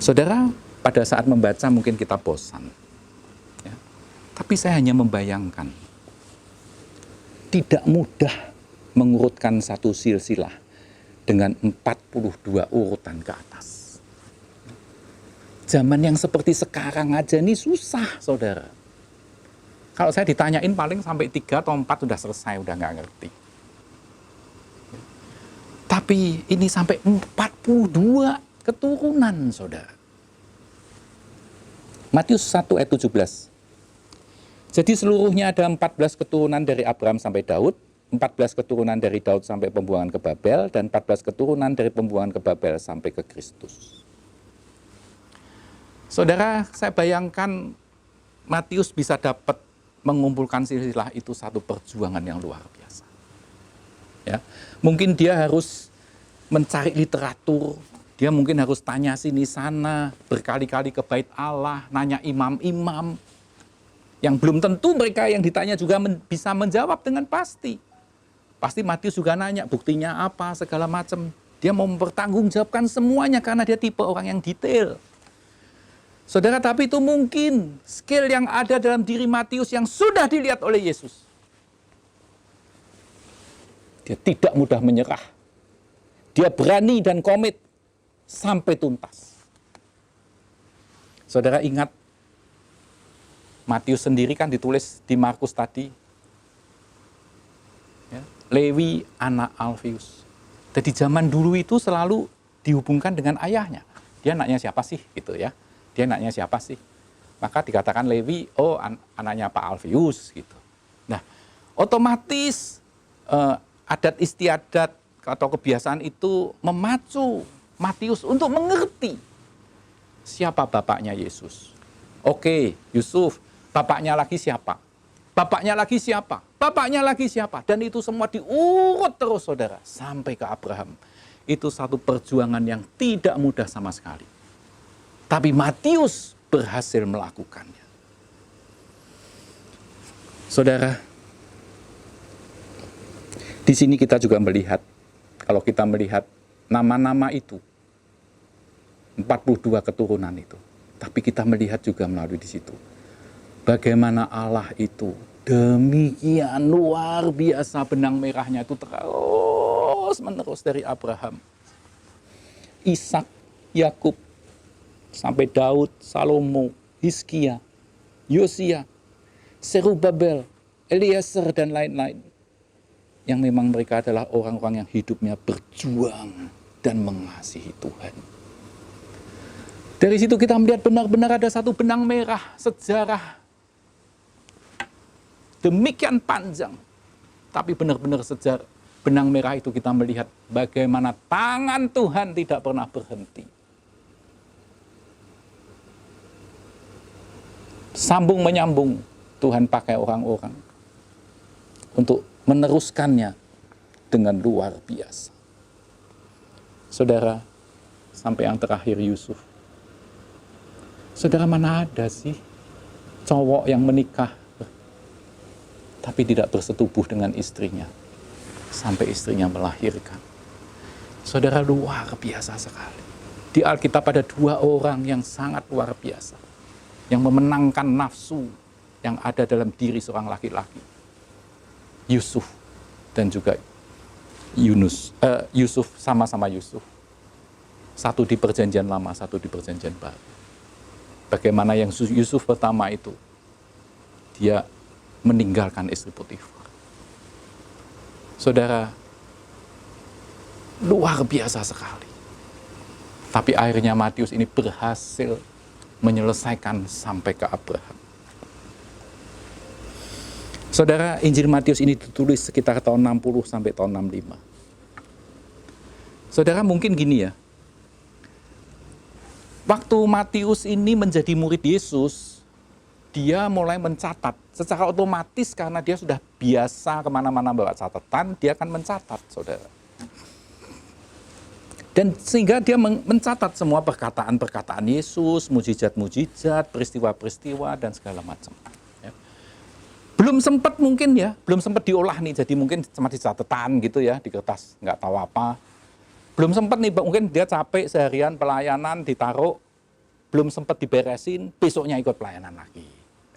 S3: Saudara, pada saat membaca mungkin kita bosan. Ya. Tapi saya hanya membayangkan, tidak mudah mengurutkan satu silsilah dengan 42 urutan ke atas. Zaman yang seperti sekarang aja ini susah, saudara. Kalau saya ditanyain paling sampai 3 atau 4 sudah selesai, udah nggak ngerti. Tapi ini sampai 42 keturunan, saudara. Matius 1 ayat 17. Jadi seluruhnya ada 14 keturunan dari Abraham sampai Daud, 14 keturunan dari Daud sampai pembuangan ke Babel, dan 14 keturunan dari pembuangan ke Babel sampai ke Kristus. Saudara, saya bayangkan Matius bisa dapat mengumpulkan silsilah itu satu perjuangan yang luar biasa. Ya, mungkin dia harus mencari literatur, dia mungkin harus tanya sini sana, berkali-kali ke bait Allah, nanya imam-imam, yang belum tentu mereka yang ditanya juga bisa menjawab dengan pasti. Pasti Matius juga nanya buktinya apa, segala macam. Dia mau mempertanggungjawabkan semuanya karena dia tipe orang yang detail. Saudara, tapi itu mungkin skill yang ada dalam diri Matius yang sudah dilihat oleh Yesus. Dia tidak mudah menyerah. Dia berani dan komit sampai tuntas. Saudara ingat, Matius sendiri kan ditulis di Markus tadi. Ya, Lewi anak Alfius. Jadi zaman dulu itu selalu dihubungkan dengan ayahnya. Dia anaknya siapa sih? Gitu ya. Dia anaknya siapa sih? Maka dikatakan Lewi, oh anaknya Pak Alfius gitu. Nah, otomatis adat istiadat atau kebiasaan itu memacu Matius untuk mengerti siapa bapaknya Yesus. Oke, Yusuf, bapaknya lagi siapa? Bapaknya lagi siapa? Bapaknya lagi siapa? Dan itu semua diurut terus, saudara, sampai ke Abraham. Itu satu perjuangan yang tidak mudah sama sekali. Tapi Matius berhasil melakukannya. Saudara, di sini kita juga melihat, kalau kita melihat nama-nama itu, 42 keturunan itu. Tapi kita melihat juga melalui di situ bagaimana Allah itu demikian luar biasa, benang merahnya itu terus menerus dari Abraham, Ishak, Yakub, sampai Daud, Salomo, Hizkia, Yosia, Serubabel, Eliezer, dan lain-lain. Yang memang mereka adalah orang-orang yang hidupnya berjuang dan mengasihi Tuhan. Dari situ kita melihat benar-benar ada satu benang merah sejarah. Demikian panjang. Tapi benar-benar sejarah. Benang merah itu kita melihat bagaimana tangan Tuhan tidak pernah berhenti. Sambung menyambung, Tuhan pakai orang-orang untuk meneruskannya dengan luar biasa. Saudara, sampai yang terakhir Yusuf. Saudara, mana ada sih cowok yang menikah tapi tidak bersetubuh dengan istrinya sampai istrinya melahirkan? Saudara, luar biasa sekali. Di Alkitab ada dua orang yang sangat luar biasa, yang memenangkan nafsu yang ada dalam diri seorang laki-laki. Yusuf dan juga Yusuf, sama-sama Yusuf. Satu di perjanjian lama, satu di perjanjian baru. Bagaimana yang Yusuf pertama itu, dia meninggalkan istri Potifar. Saudara, luar biasa sekali. Tapi akhirnya Matius ini berhasil menyelesaikan sampai ke Abraham. Saudara, Injil Matius ini ditulis sekitar tahun 60 sampai tahun 65. Saudara, mungkin gini ya. Waktu Matius ini menjadi murid Yesus, dia mulai mencatat. Secara otomatis karena dia sudah biasa kemana-mana bawa catatan, dia akan mencatat, saudara. Dan sehingga dia mencatat semua perkataan-perkataan Yesus, mujizat-mujizat, peristiwa-peristiwa, dan segala macam. Ya. Belum sempat mungkin ya, belum sempat diolah nih, jadi mungkin cuma di catatan gitu ya, di kertas, nggak tahu apa. Belum sempat nih, mungkin dia capek seharian pelayanan, ditaruh, belum sempat diberesin, besoknya ikut pelayanan lagi.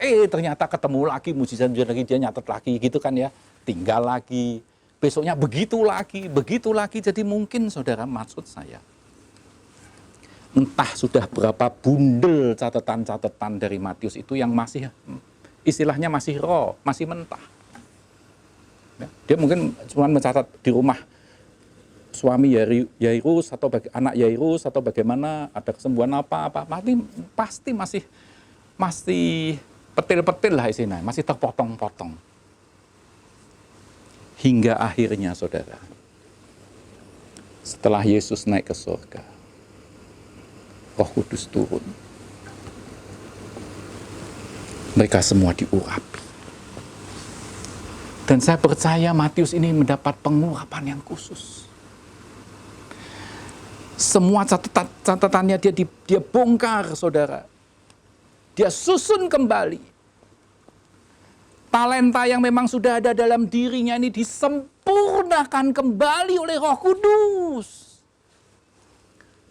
S3: Ternyata ketemu lagi, mujizat-mujizat lagi, dia nyatet lagi gitu kan ya, tinggal lagi. Besoknya begitu lagi. Jadi mungkin saudara, maksud saya, entah sudah berapa bundel catatan-catatan dari Matius itu yang masih, istilahnya masih raw, masih mentah. Ya, dia mungkin cuma mencatat di rumah suami Yairus atau anak Yairus atau bagaimana, ada kesembuhan apa, pasti masih petil-petil lah isinya, masih terpotong-potong. Hingga akhirnya saudara, setelah Yesus naik ke surga, Roh Kudus turun. Mereka semua diurapi. Dan saya percaya Matius ini mendapat pengurapan yang khusus. Semua catatannya dia bongkar, saudara. Dia susun kembali. Talenta yang memang sudah ada dalam dirinya ini disempurnakan kembali oleh Roh Kudus.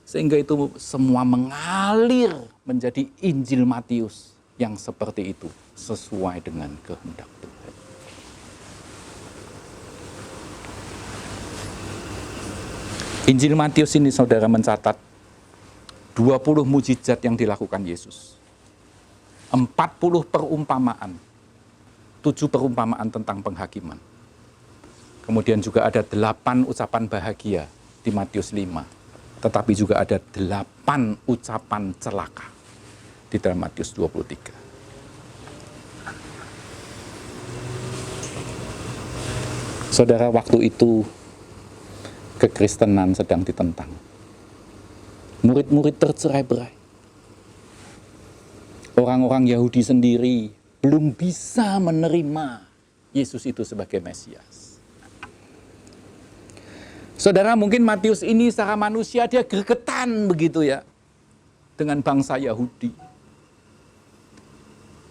S3: Sehingga itu semua mengalir menjadi Injil Matius yang seperti itu, sesuai dengan kehendak Tuhan. Injil Matius ini saudara mencatat 20 mujizat yang dilakukan Yesus. 40 perumpamaan. 7 perumpamaan tentang penghakiman. Kemudian juga ada 8 ucapan bahagia di Matius 5. Tetapi juga ada 8 ucapan celaka di dalam Matius 23. Saudara, waktu itu kekristenan sedang ditentang. Murid-murid tercerai-berai. Orang-orang Yahudi sendiri belum bisa menerima Yesus itu sebagai Mesias. Saudara, mungkin Matius ini secara manusia dia gregetan begitu ya dengan bangsa Yahudi.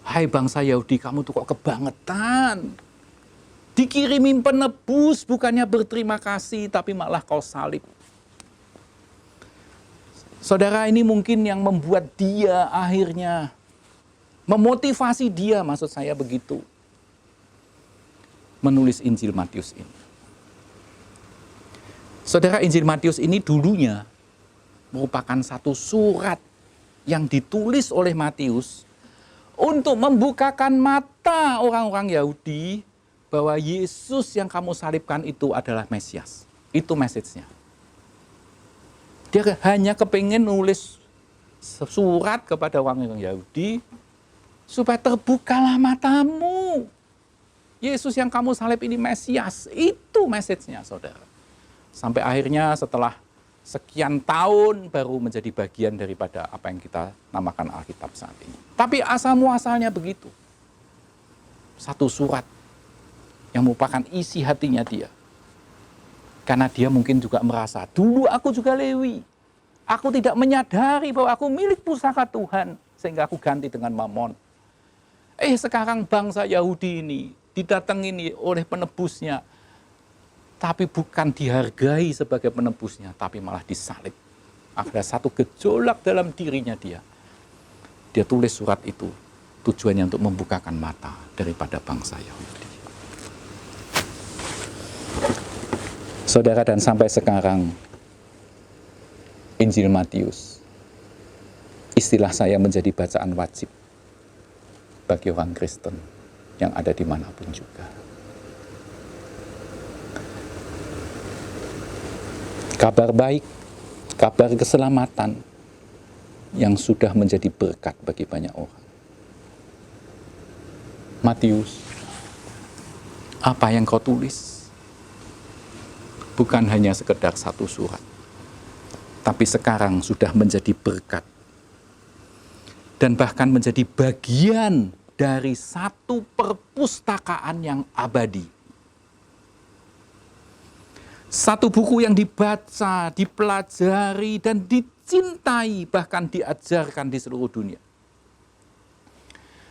S3: Hai bangsa Yahudi, kamu tuh kok kebangetan. Dikirimin penebus, bukannya berterima kasih, tapi malah kau salib. Saudara, ini mungkin yang membuat dia akhirnya memotivasi dia, maksud saya begitu, menulis Injil Matius ini. Saudara, Injil Matius ini dulunya merupakan satu surat yang ditulis oleh Matius untuk membukakan mata orang-orang Yahudi bahwa Yesus yang kamu salibkan itu adalah Mesias. Itu message-nya. Dia hanya kepingin nulis surat kepada orang-orang Yahudi supaya terbukalah matamu. Yesus yang kamu salib ini Mesias. Itu message-nya, saudara. Sampai akhirnya setelah sekian tahun baru menjadi bagian daripada apa yang kita namakan Alkitab saat ini. Tapi asal muasalnya begitu. Satu surat yang merupakan isi hatinya dia. Karena dia mungkin juga merasa, dulu aku juga Lewi. Aku tidak menyadari bahwa aku milik pusaka Tuhan, sehingga aku ganti dengan Mamon. Sekarang bangsa Yahudi ini didatangi oleh penebusnya, tapi bukan dihargai sebagai penebusnya, tapi malah disalib. Ada satu gejolak dalam dirinya dia. Dia tulis surat itu, tujuannya untuk membukakan mata daripada bangsa Yahudi. Saudara, dan sampai sekarang, Injil Matius, istilah saya menjadi bacaan wajib bagi orang Kristen yang ada dimanapun juga. Kabar baik, kabar keselamatan yang sudah menjadi berkat bagi banyak orang. Matius, apa yang kau tulis bukan hanya sekedar satu surat, tapi sekarang sudah menjadi berkat dan bahkan menjadi bagian dari satu perpustakaan yang abadi. Satu buku yang dibaca, dipelajari, dan dicintai, bahkan diajarkan di seluruh dunia.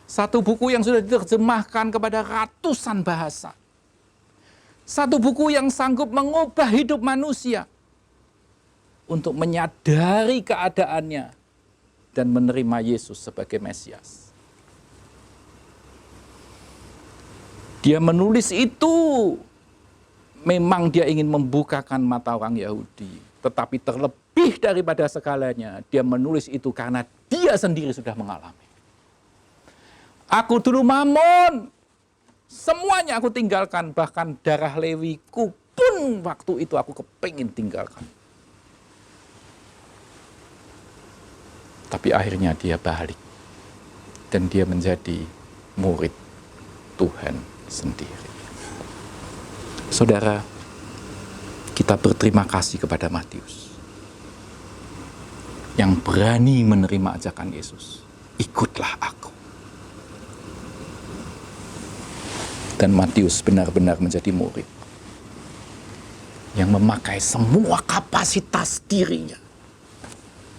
S3: Satu buku yang sudah diterjemahkan kepada ratusan bahasa. Satu buku yang sanggup mengubah hidup manusia untuk menyadari keadaannya dan menerima Yesus sebagai Mesias. Dia menulis itu, memang dia ingin membukakan mata orang Yahudi. Tetapi terlebih daripada segalanya, dia menulis itu karena dia sendiri sudah mengalami. Aku dulu Mamon, semuanya aku tinggalkan, bahkan darah Lewiku pun waktu itu aku kepingin tinggalkan. Tapi akhirnya dia balik dan dia menjadi murid Tuhan sendiri. Saudara, kita berterima kasih kepada Matius yang berani menerima ajakan Yesus. Ikutlah aku. Dan Matius benar-benar menjadi murid yang memakai semua kapasitas dirinya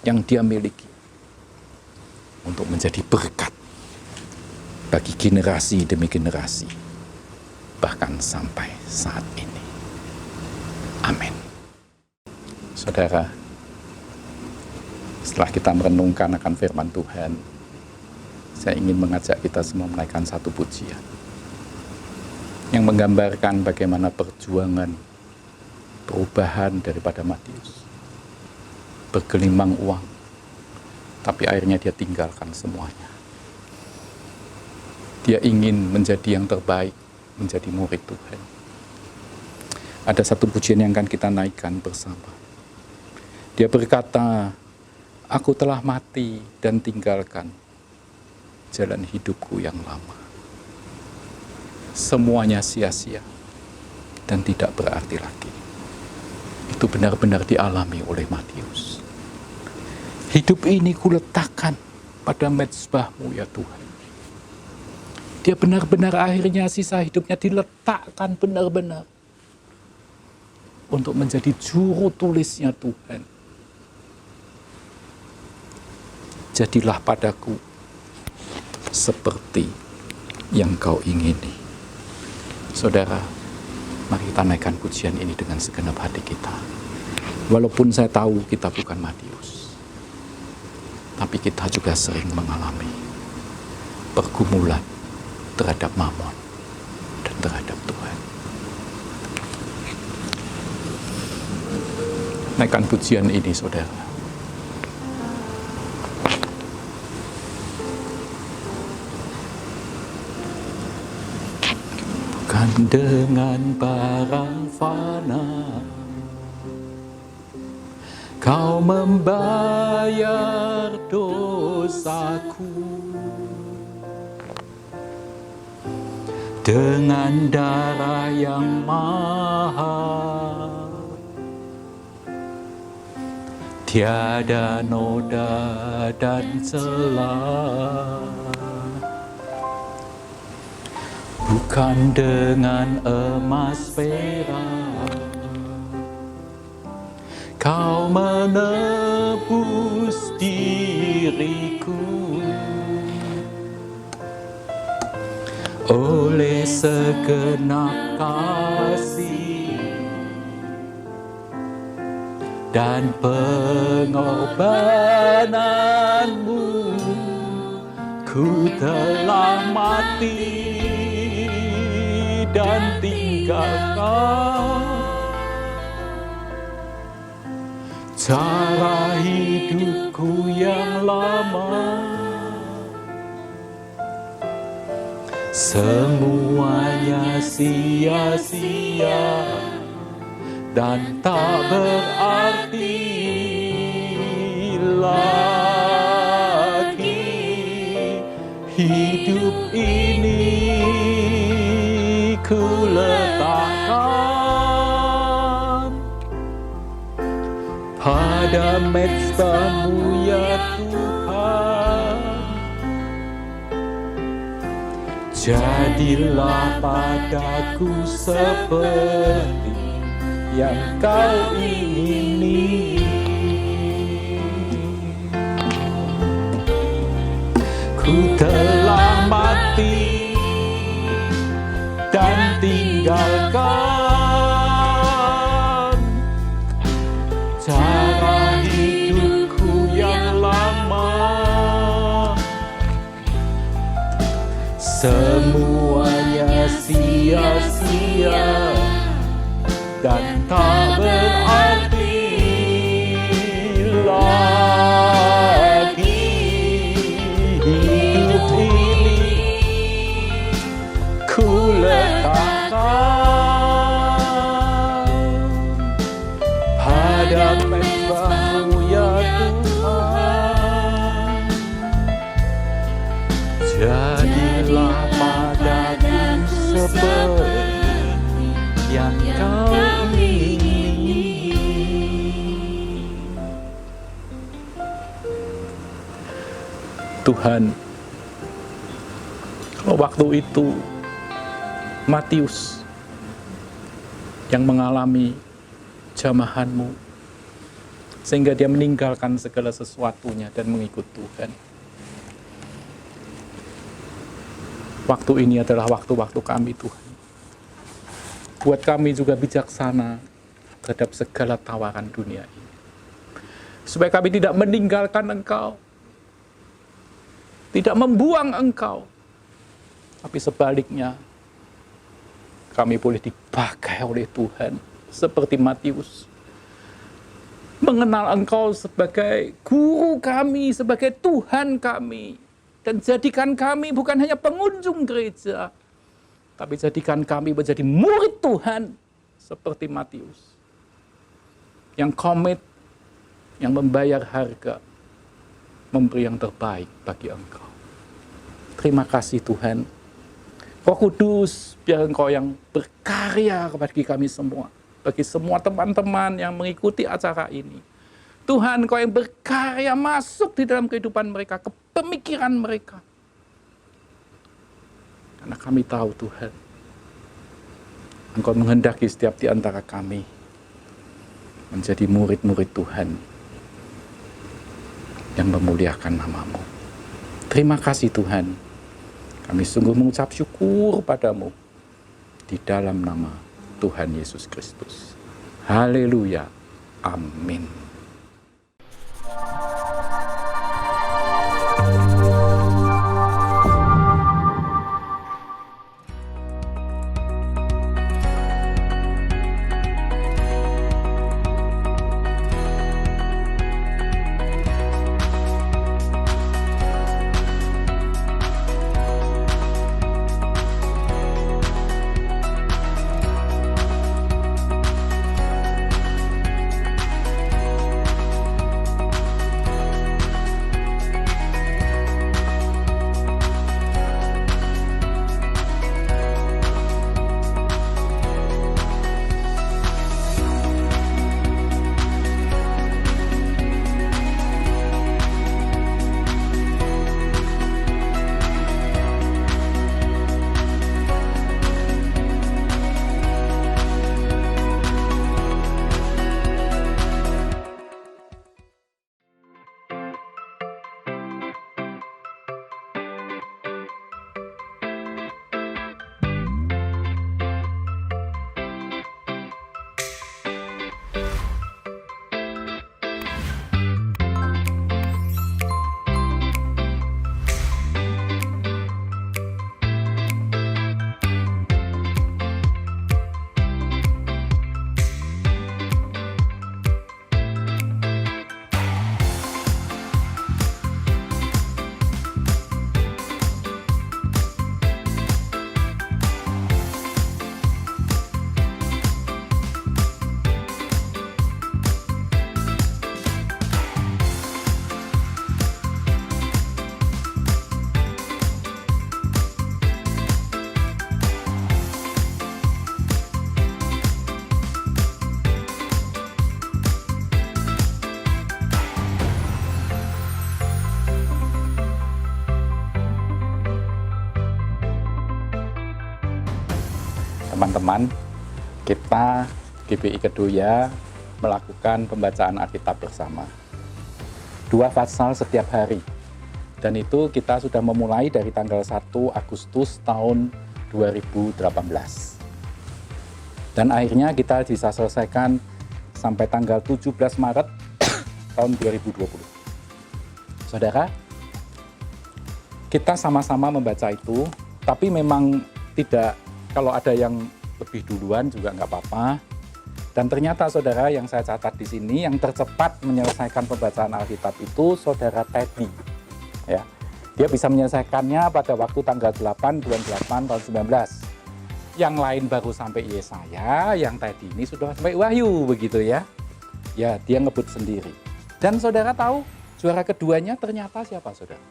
S3: yang dia miliki untuk menjadi berkat bagi generasi demi generasi, bahkan sampai saat ini. Amin. Saudara, setelah kita merenungkan akan firman Tuhan, saya ingin mengajak kita semua menaikkan satu pujian yang menggambarkan bagaimana perjuangan perubahan daripada Matius. Bergelimang uang, tapi akhirnya dia tinggalkan semuanya. Dia ingin menjadi yang terbaik, menjadi murid Tuhan. Ada satu pujian yang akan kita naikkan bersama. Dia berkata, aku telah mati dan tinggalkan jalan hidupku yang lama. Semuanya sia-sia dan tidak berarti lagi. Itu benar-benar dialami oleh Matius. Hidup ini kuletakkan pada mezbahmu ya Tuhan. Dia benar-benar akhirnya sisa hidupnya diletakkan benar-benar untuk menjadi juru tulisnya Tuhan. Jadilah padaku seperti yang kau ingini. Saudara, mari kita naikkan pujian ini dengan segenap hati kita. Walaupun saya tahu kita bukan Matius, tapi kita juga sering mengalami pergumulan terhadap Mammon dan terhadap Tuhan. Naikkan pujian ini, saudara. Bukan dengan barang fana Kau membayar dosaku, dengan darah yang mahal, tiada noda dan celah. Bukan dengan emas perak Kau menebus diriku, oleh segenap kasih dan pengorbananmu, ku telah mati dan tinggalkan cara hidupku yang lama. Semuanya sia-sia dan tak berarti lagi. Hidup ini ku letakkan pada mezbamu ya Tuhan. Jadilah padaku seperti yang Kau ingini. Ku telah mati dan tinggalkan cara hidupku yang lama. Semuanya sia-sia dan tak berarti lagi. Hidup ini ku letakkan pada mezbamu ya Tuhan. Jadilah padaku seperti yang Kau ingini. Tuhan, kalau waktu itu Matius yang mengalami jamahan-Mu sehingga dia meninggalkan segala sesuatunya dan mengikut Tuhan. Waktu ini adalah waktu-waktu kami, Tuhan. Buat kami juga bijaksana terhadap segala tawaran dunia ini. Supaya kami tidak meninggalkan Engkau, tidak membuang Engkau, tapi sebaliknya, kami boleh dipakai oleh Tuhan seperti Matius. Mengenal Engkau sebagai guru kami, sebagai Tuhan kami. Dan jadikan kami bukan hanya pengunjung gereja, tapi jadikan kami menjadi murid Tuhan seperti Matius. Yang komit, yang membayar harga, memberi yang terbaik bagi Engkau. Terima kasih Tuhan. Roh Kudus, biar Engkau yang berkarya bagi kami semua. Bagi semua teman-teman yang mengikuti acara ini. Tuhan, Engkau yang berkarya masuk di dalam kehidupan mereka, ke pemikiran mereka. Karena kami tahu Tuhan, Engkau menghendaki setiap di antara kami menjadi murid-murid Tuhan yang memuliakan nama-Mu. Terima kasih Tuhan, kami sungguh mengucap syukur padamu di dalam nama Tuhan Yesus Kristus. Haleluya. Amin. teman-teman, kita GBI Kedoya melakukan pembacaan Alkitab bersama. 2 pasal setiap hari. Dan itu kita sudah memulai dari tanggal 1 Agustus tahun 2018. Dan akhirnya kita bisa selesaikan sampai tanggal 17 Maret tahun 2020. Saudara, kita sama-sama membaca itu, tapi memang tidak, kalau ada yang lebih duluan juga nggak apa-apa. Dan ternyata saudara, yang saya catat di sini, yang tercepat menyelesaikan pembacaan Alkitab itu saudara Teddy. Ya, dia bisa menyelesaikannya pada waktu tanggal 8 bulan 8 tahun 19. Yang lain baru sampai Yesaya, yang Teddy ini sudah sampai Wahyu begitu ya. Ya, dia ngebut sendiri. Dan saudara tahu, juara keduanya ternyata siapa saudara?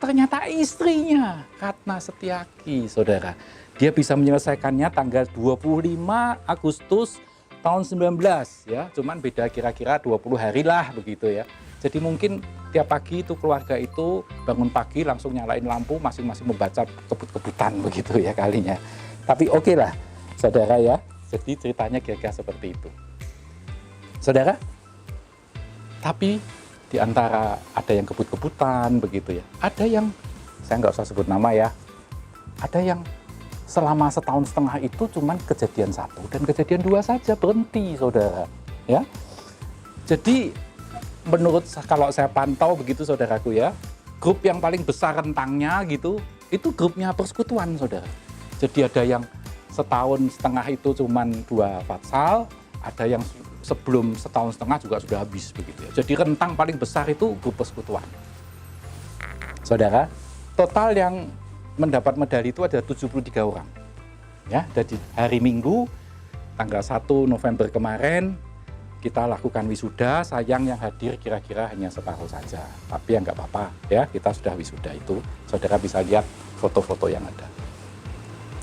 S3: Ternyata istrinya, Ratna Setiaki saudara. Dia bisa menyelesaikannya tanggal 25 Agustus tahun 19 ya, cuman beda kira-kira 20 hari lah begitu ya. Jadi mungkin tiap pagi itu keluarga itu bangun pagi langsung nyalain lampu, masing-masing membaca kebut-kebutan begitu ya kalinya. Tapi oke lah saudara ya, jadi ceritanya kira-kira seperti itu. Saudara, tapi di antara ada yang kebut-kebutan begitu ya, ada yang, saya nggak usah sebut nama ya, ada yang selama setahun setengah itu cuman kejadian 1 dan kejadian 2 saja berhenti saudara ya. Jadi menurut kalau saya pantau begitu saudaraku ya, grup yang paling besar rentangnya gitu itu grupnya persekutuan saudara. Jadi ada yang setahun setengah itu cuman 2 pasal, ada yang sebelum setahun setengah juga sudah habis begitu ya. Jadi rentang paling besar itu grup persekutuan. Saudara, total yang mendapat medali itu ada 73 orang. Ya, jadi hari Minggu tanggal 1 November kemarin kita lakukan wisuda, sayang yang hadir kira-kira hanya separuh saja. Tapi ya nggak apa-apa ya, kita sudah wisuda itu. Saudara bisa lihat foto-foto yang ada.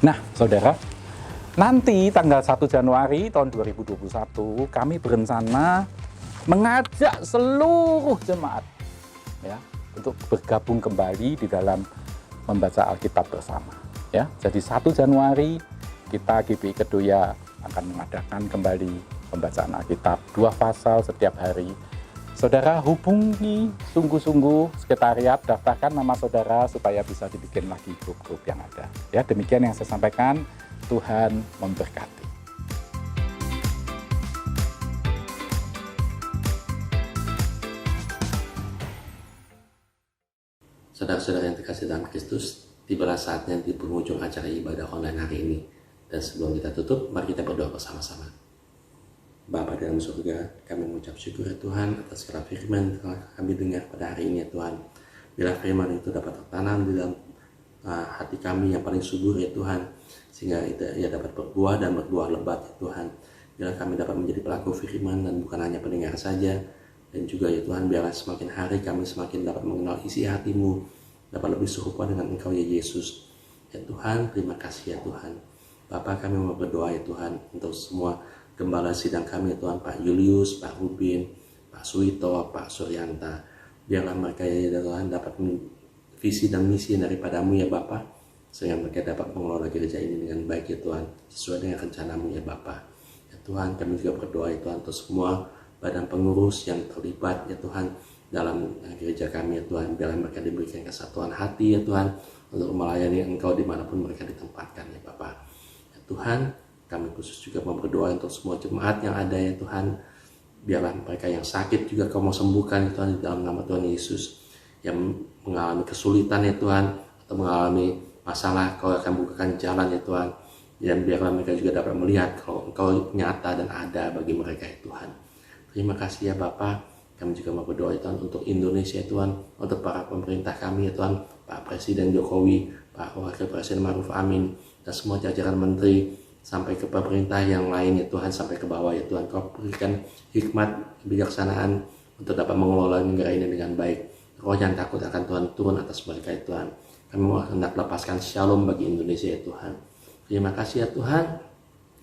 S3: Nah, saudara, nanti tanggal 1 Januari tahun 2021 kami berencana mengajak seluruh jemaat ya untuk bergabung kembali di dalam membaca Alkitab bersama ya. Jadi 1 Januari kita GBI Kedoya akan mengadakan kembali pembacaan Alkitab 2 pasal setiap hari. Saudara hubungi sungguh-sungguh sekretariat, daftarkan nama saudara supaya bisa dibikin lagi grup-grup yang ada. Ya, demikian yang saya sampaikan. Tuhan memberkati.
S4: Saudara-saudara yang terkasih dalam Kristus, tibalah saatnya di penghujung acara ibadah online hari ini. Dan sebelum kita tutup, mari kita berdoa bersama-sama. Bapa dalam surga, kami mengucap syukur ya Tuhan atas segala firman yang telah kami dengar pada hari ini ya Tuhan. Bila firman itu dapat tertanam di dalam hati kami yang paling subur ya Tuhan, sehingga ia dapat berbuah dan berbuah lebat ya Tuhan. Bila kami dapat menjadi pelaku firman dan bukan hanya pendengar saja. Dan juga ya Tuhan, biarlah semakin hari kami semakin dapat mengenal isi hati-Mu, dapat lebih serupa dengan Engkau ya Yesus. Ya Tuhan, terima kasih ya Tuhan. Bapa, kami mau berdoa ya Tuhan untuk semua gembala sidang kami ya Tuhan, Pak Julius, Pak Rubin, Pak Suito, Pak Suryanta. Biarlah mereka ya Tuhan dapat visi dan misi daripada-Mu ya Bapa, sehingga mereka dapat mengelola gereja ini dengan baik ya Tuhan, sesuai dengan rencana-Mu ya Bapa. Ya Tuhan, kami juga berdoa ya Tuhan untuk semua badan pengurus yang terlibat ya Tuhan dalam gereja kami ya Tuhan. Biarlah mereka diberikan kesatuan hati ya Tuhan untuk melayani Engkau dimanapun mereka ditempatkan ya Bapa. Ya Tuhan, kami khusus juga mau berdoa untuk semua jemaat yang ada ya Tuhan. Biarlah mereka yang sakit juga Kau mau sembuhkan ya Tuhan di dalam nama Tuhan Yesus. Yang mengalami kesulitan ya Tuhan, atau mengalami masalah, Kau akan bukakan jalan ya Tuhan. Dan biarlah mereka juga dapat melihat kalau Engkau nyata dan ada bagi mereka ya Tuhan. Terima kasih ya Bapa. Kami juga mau berdoa ya Tuhan untuk Indonesia ya Tuhan, untuk para pemerintah kami ya Tuhan, Pak Presiden Jokowi, Pak Wakil Presiden Ma'ruf Amin, dan semua jajaran menteri, sampai ke pemerintah yang lain ya Tuhan, sampai ke bawah ya Tuhan. Kau berikan hikmat, kebijaksanaan untuk dapat mengelola negara ini dengan baik. Roh yang takut akan Tuhan turun atas mereka ya Tuhan. Kami mau hendak lepaskan shalom bagi Indonesia ya Tuhan. Terima kasih ya Tuhan.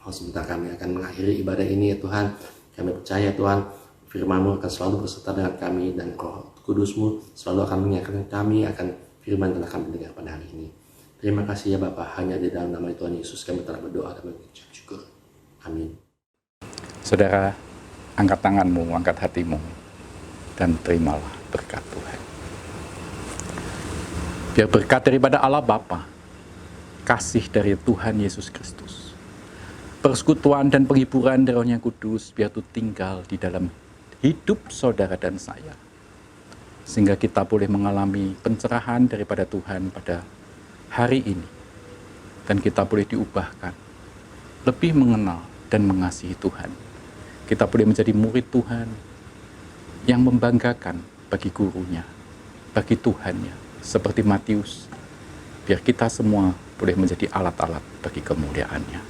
S4: Sebentar kami akan mengakhiri ibadah ini ya Tuhan. Kami percaya Tuhan, firman-Mu akan selalu beserta dengan kami, dan Roh Kudus-Mu selalu akan mengingatkan kami akan firman yang telah kami dengar pada hari ini. Terima kasih ya Bapa, hanya di dalam nama Tuhan Yesus kami telah berdoa dan mengucap syukur. Amin.
S3: Saudara, angkat tanganmu, angkat hatimu, dan terimalah berkat Tuhan. Biar berkat daripada Allah Bapa, kasih dari Tuhan Yesus Kristus, persekutuan dan penghiburan dari Roh yang Kudus biar itu tinggal di dalam hidup saudara dan saya, sehingga kita boleh mengalami pencerahan daripada Tuhan pada hari ini, dan kita boleh diubahkan lebih mengenal dan mengasihi Tuhan. Kita boleh menjadi murid Tuhan yang membanggakan bagi gurunya, bagi Tuhannya, seperti Matius. Biar kita semua boleh menjadi alat-alat bagi kemuliaannya.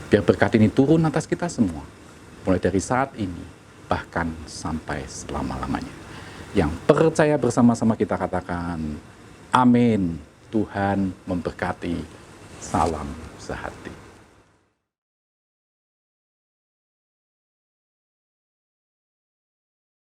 S3: Biar berkat ini turun atas kita semua, mulai dari saat ini, bahkan sampai selama-lamanya. Yang percaya bersama-sama kita katakan, amin. Tuhan memberkati. Salam sehati.